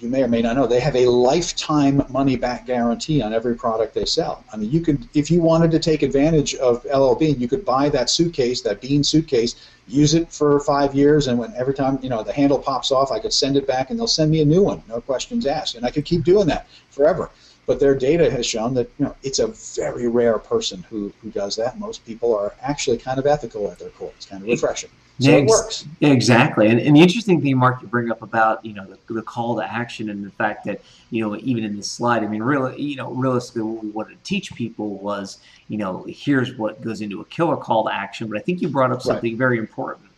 you may or may not know, they have a lifetime money-back guarantee on every product they sell. I mean, you could, if you wanted to take advantage of LL Bean, you could buy that suitcase, that Bean suitcase, use it for 5 years, and when every time the handle pops off, I could send it back, and they'll send me a new one, no questions asked, and I could keep doing that forever. But their data has shown that it's a very rare person who does that. Most people are actually kind of ethical at their core. It's kind of refreshing. So it works. Exactly. And the interesting thing, Mark, you bring up about the call to action and the fact that even in this slide, I mean, really, realistically, what we wanted to teach people was here's what goes into a killer call to action. But I think you brought up something very important.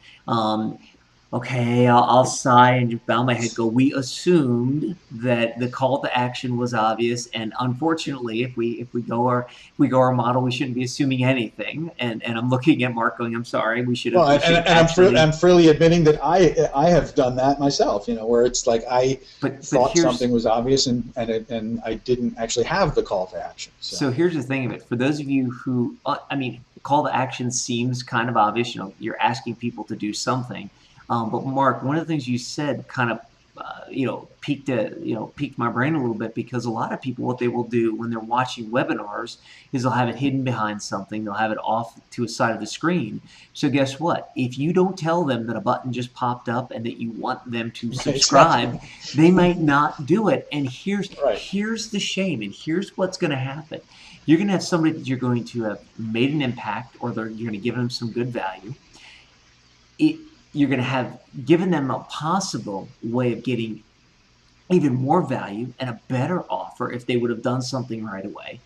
Okay, I'll sigh and just bow my head. We assumed that the call to action was obvious, and unfortunately, if we go our model, we shouldn't be assuming anything. And I'm looking at Mark, going, I'm sorry, we should have. Well, I'm freely admitting that I have done that myself. Where it's like I thought something was obvious, and I didn't actually have the call to action. So here's the thing of it: for those of you who, call to action seems kind of obvious. You're asking people to do something. But Mark, one of the things you said kind of, piqued my brain a little bit, because a lot of people, what they will do when they're watching webinars is they'll have it hidden behind something. They'll have it off to a side of the screen. So guess what? If you don't tell them that a button just popped up and that you want them to subscribe, they might not do it. And here's the shame, and here's what's going to happen. You're going to have somebody that you're going to have made an impact, or you're going to give them some good value. You're going to have given them a possible way of getting even more value and a better offer if they would have done something right away.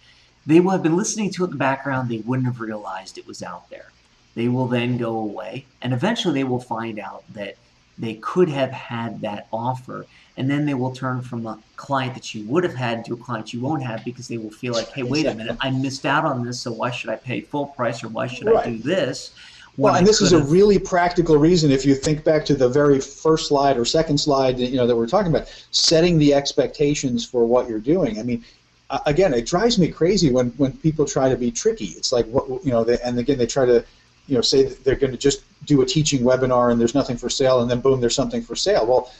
They will have been listening to it in the background. They wouldn't have realized it was out there. They will then go away, and eventually they will find out that they could have had that offer, and then they will turn from a client that you would have had to a client you won't have, because they will feel like, hey, wait a minute, I missed out on this, so why should I pay full price, or why should I do this? Well, and this is a really practical reason. If you think back to the very first slide or second slide that we're talking about, setting the expectations for what you're doing. I mean, again, it drives me crazy when people try to be tricky. It's like, and again, they try to say that they're going to just do a teaching webinar and there's nothing for sale, and then boom, there's something for sale. Well,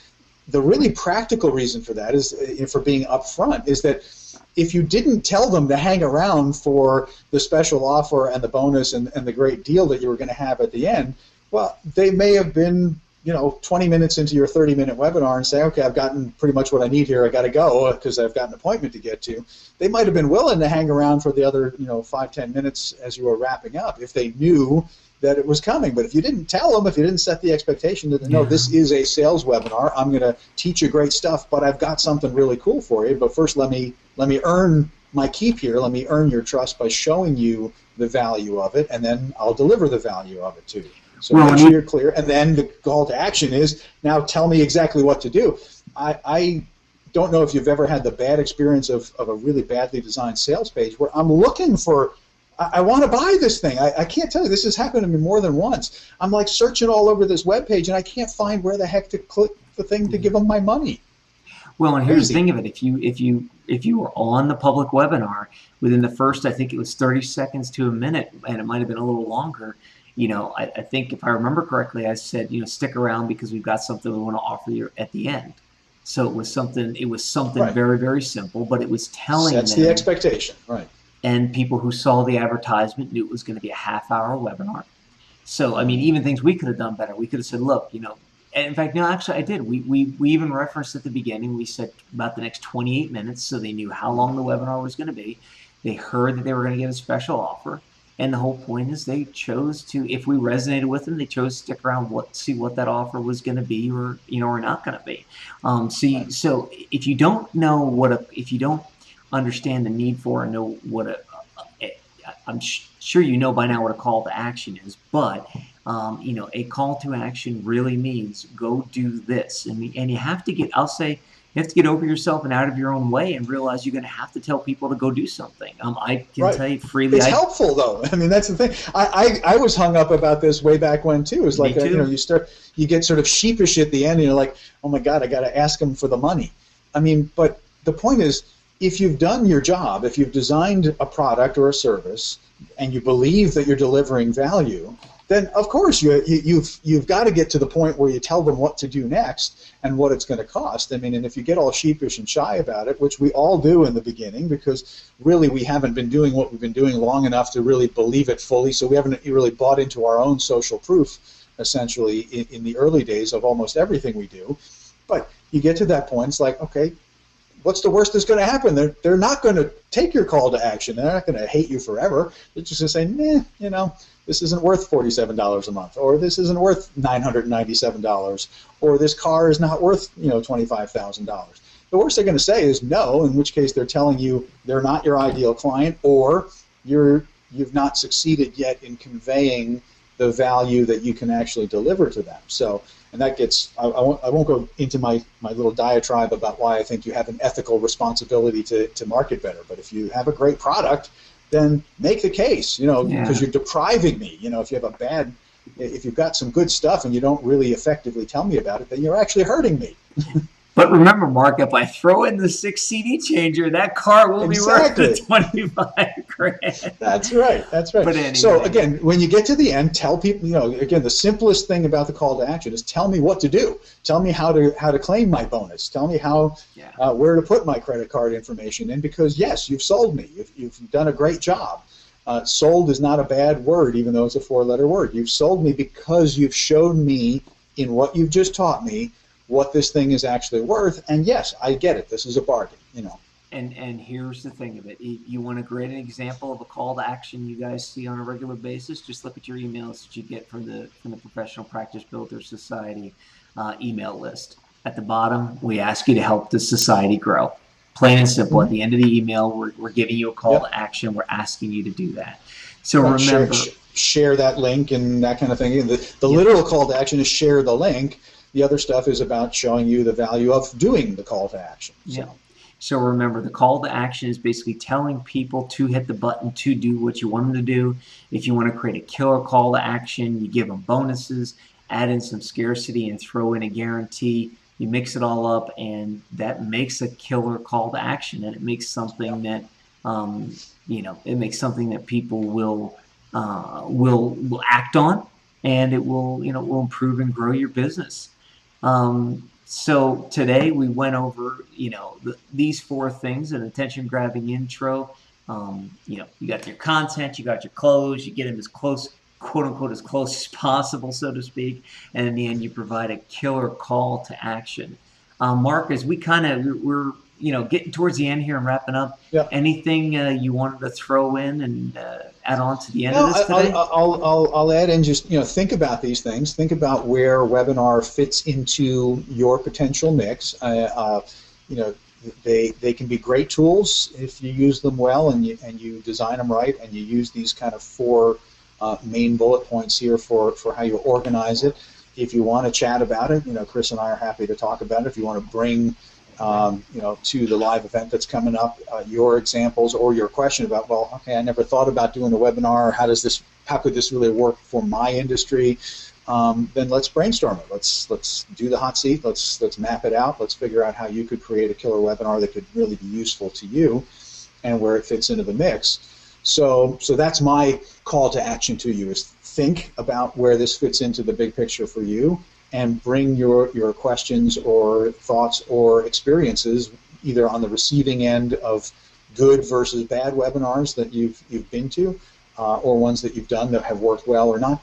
the really practical reason for that is, for being upfront, is that if you didn't tell them to hang around for the special offer and the bonus and the great deal that you were going to have at the end, well, they may have been 20 minutes into your 30-minute webinar and say, okay, I've gotten pretty much what I need here, I got to go because I've got an appointment to get to. They might have been willing to hang around for the other 5-10 minutes as you were wrapping up if they knew that it was coming. But if you didn't tell them, if you didn't set the expectation that, no, this is a sales webinar, I'm going to teach you great stuff, but I've got something really cool for you, but first let me earn my keep here, let me earn your trust by showing you the value of it, and then I'll deliver the value of it to you. So make sure you're clear, and then the call to action is, now tell me exactly what to do. I don't know if you've ever had the bad experience of a really badly designed sales page where I'm looking for, I want to buy this thing. I can't tell you, this has happened to me more than once. I'm like searching all over this web page, and I can't find where the heck to click the thing to give them my money. Well, and here's the thing of it: if you were on the public webinar, within the first, I think it was 30 seconds to a minute, and it might have been a little longer. I think if I remember correctly, I said, stick around because we've got something we want to offer you at the end. So it was something right. very, very simple, but it was telling That's them. the expectation, right? And people who saw the advertisement knew it was going to be a half-hour webinar. So, I mean, even things we could have done better. We could have said, look, and in fact, no, actually I did. We even referenced at the beginning, we said about the next 28 minutes, so they knew how long the webinar was going to be. They heard that they were going to get a special offer. And the whole point is they chose to, if we resonated with them, they chose to stick around, see what that offer was going to be, or not going to be. So if you don't know if you don't understand the need for, and know what I'm sure you know by now what a call to action is, but a call to action really means go do this, and you have to get. I'll say, You have to get over yourself and out of your own way and realize you're going to have to tell people to go do something. I can Right. tell you freely. It's helpful though. I mean, that's the thing. I was hung up about this way back when too. It's like, Me too. you get sort of sheepish at the end and you're like, oh my God, I got to ask them for the money. I mean, but the point is, if you've done your job, if you've designed a product or a service and you believe that you're delivering value, then of course you've got to get to the point where you tell them what to do next and what it's going to cost. I mean, and if you get all sheepish and shy about it, which we all do in the beginning, because really we haven't been doing what we've been doing long enough to really believe it fully, so we haven't really bought into our own social proof, essentially, in the early days of almost everything we do. But you get to that point, it's like, okay, what's the worst that's going to happen? They're not going to take your call to action. They're not going to hate you forever. They're just going to say, nah, this isn't worth $47 a month, or this isn't worth $997, or this car is not worth $25,000. The worst they're going to say is no, in which case they're telling you they're not your ideal client, or you've not succeeded yet in conveying the value that you can actually deliver to them. So, and that gets, I won't go into my little diatribe about why I think you have an ethical responsibility to market better. But if you have a great product, then make the case, because you're depriving me. If you've got some good stuff and you don't really effectively tell me about it, then you're actually hurting me. But remember, Mark, if I throw in the 6 CD changer, that car will be worth the 25 grand. That's right. But anyway. So again, when you get to the end, tell people, again, the simplest thing about the call to action is tell me what to do. Tell me how to claim my bonus. Tell me where to put my credit card information in, because yes, you've sold me. You've done a great job. Sold is not a bad word, even though it's a 4-letter word. You've sold me because you've shown me in what you've just taught me what this thing is actually worth, and yes, I get it. This is a bargain, And here's the thing of it. You want a great example of a call to action you guys see on a regular basis? Just look at your emails that you get from the Professional Practice Builders Society email list. At the bottom, we ask you to help the society grow. Plain and simple. At the end of the email, we're giving you a call to action. We're asking you to do that. So remember, share that link and that kind of thing. The literal call to action is share the link. The other stuff is about showing you the value of doing the call to action. So remember, the call to action is basically telling people to hit the button to do what you want them to do. If you want to create a killer call to action, you give them bonuses, add in some scarcity, and throw in a guarantee. You mix it all up, and that makes a killer call to action, and it makes something that it makes something that people will act on, and it will improve and grow your business. So today we went over, these 4 things: an attention-grabbing intro. You got your content, you got your close, you get them as close, quote unquote, as close as possible, so to speak, and in the end, you provide a killer call to action. Mark, as we're getting towards the end here and wrapping up, anything you wanted to throw in and add on to the end of this today? I'll add in just, think about these things. Think about where webinar fits into your potential mix. They can be great tools if you use them well and you design them right, and you use these kind of 4 main bullet points here for how you organize it. If you want to chat about it, Chris and I are happy to talk about it. If you want to bring to the live event that's coming up, your examples or your question about, well, okay, I never thought about doing a webinar. How could this really work for my industry? Then let's brainstorm it. Let's do the hot seat. Let's map it out. Let's figure out how you could create a killer webinar that could really be useful to you, and where it fits into the mix. So that's my call to action to you: is think about where this fits into the big picture for you, and bring your questions or thoughts or experiences, either on the receiving end of good versus bad webinars that you've been to, or ones that you've done that have worked well or not,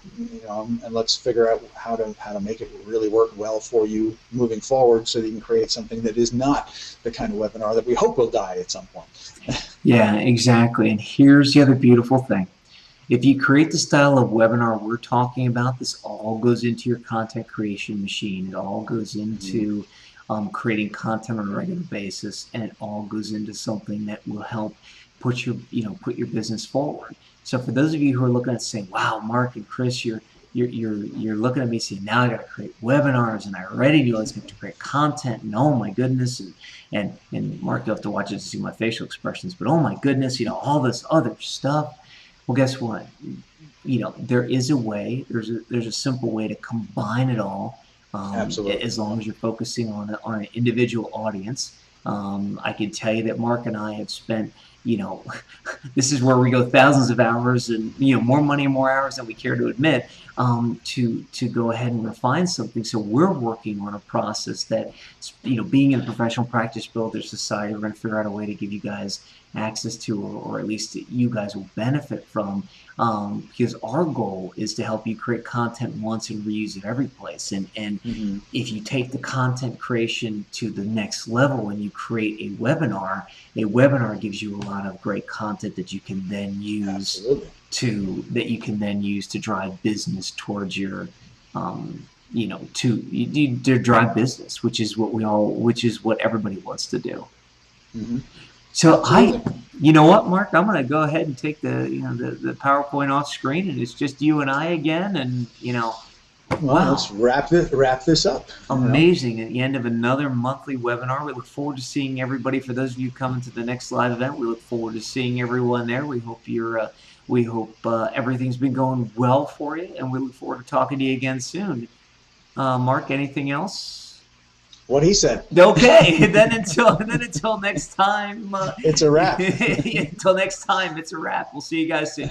and let's figure out how to make it really work well for you moving forward, so that you can create something that is not the kind of webinar that we hope will die at some point. Yeah, exactly. And here's the other beautiful thing. If you create the style of webinar we're talking about, this all goes into your content creation machine. It all goes into creating content on a regular basis, and it all goes into something that will help put your business forward. So for those of you who are looking at saying, wow, Mark and Chris, you're you're looking at me saying, now I got to create webinars, and I already knew I was going to create content, and oh my goodness, and Mark, you'll have to watch it to see my facial expressions, but oh my goodness, all this other stuff. Well, guess what? There is a way. There's a simple way to combine it all. Absolutely. As long as you're focusing on an individual audience. I can tell you that Mark and I have spent, this is where we go thousands of hours and, more money and more hours than we care to admit, to go ahead and refine something. So we're working on a process that, being in a professional practice builder society, we're going to figure out a way to give you guys access to, or at least you guys will benefit from, because our goal is to help you create content once and reuse it every place. And if you take the content creation to the next level and you create a webinar gives you a lot of great content that you can then use to drive business towards your to drive business, which is what everybody wants to do. So you know what, Mark? I'm going to go ahead and take the PowerPoint off screen, and it's just you and I again. And wow, let's wrap this up. Amazing! At the end of another monthly webinar, we look forward to seeing everybody. For those of you coming to the next live event, we look forward to seeing everyone there. We hope everything's been going well for you, and we look forward to talking to you again soon. Mark, anything else? What he said. Okay, then until next time. It's a wrap. Until next time, it's a wrap. We'll see you guys soon.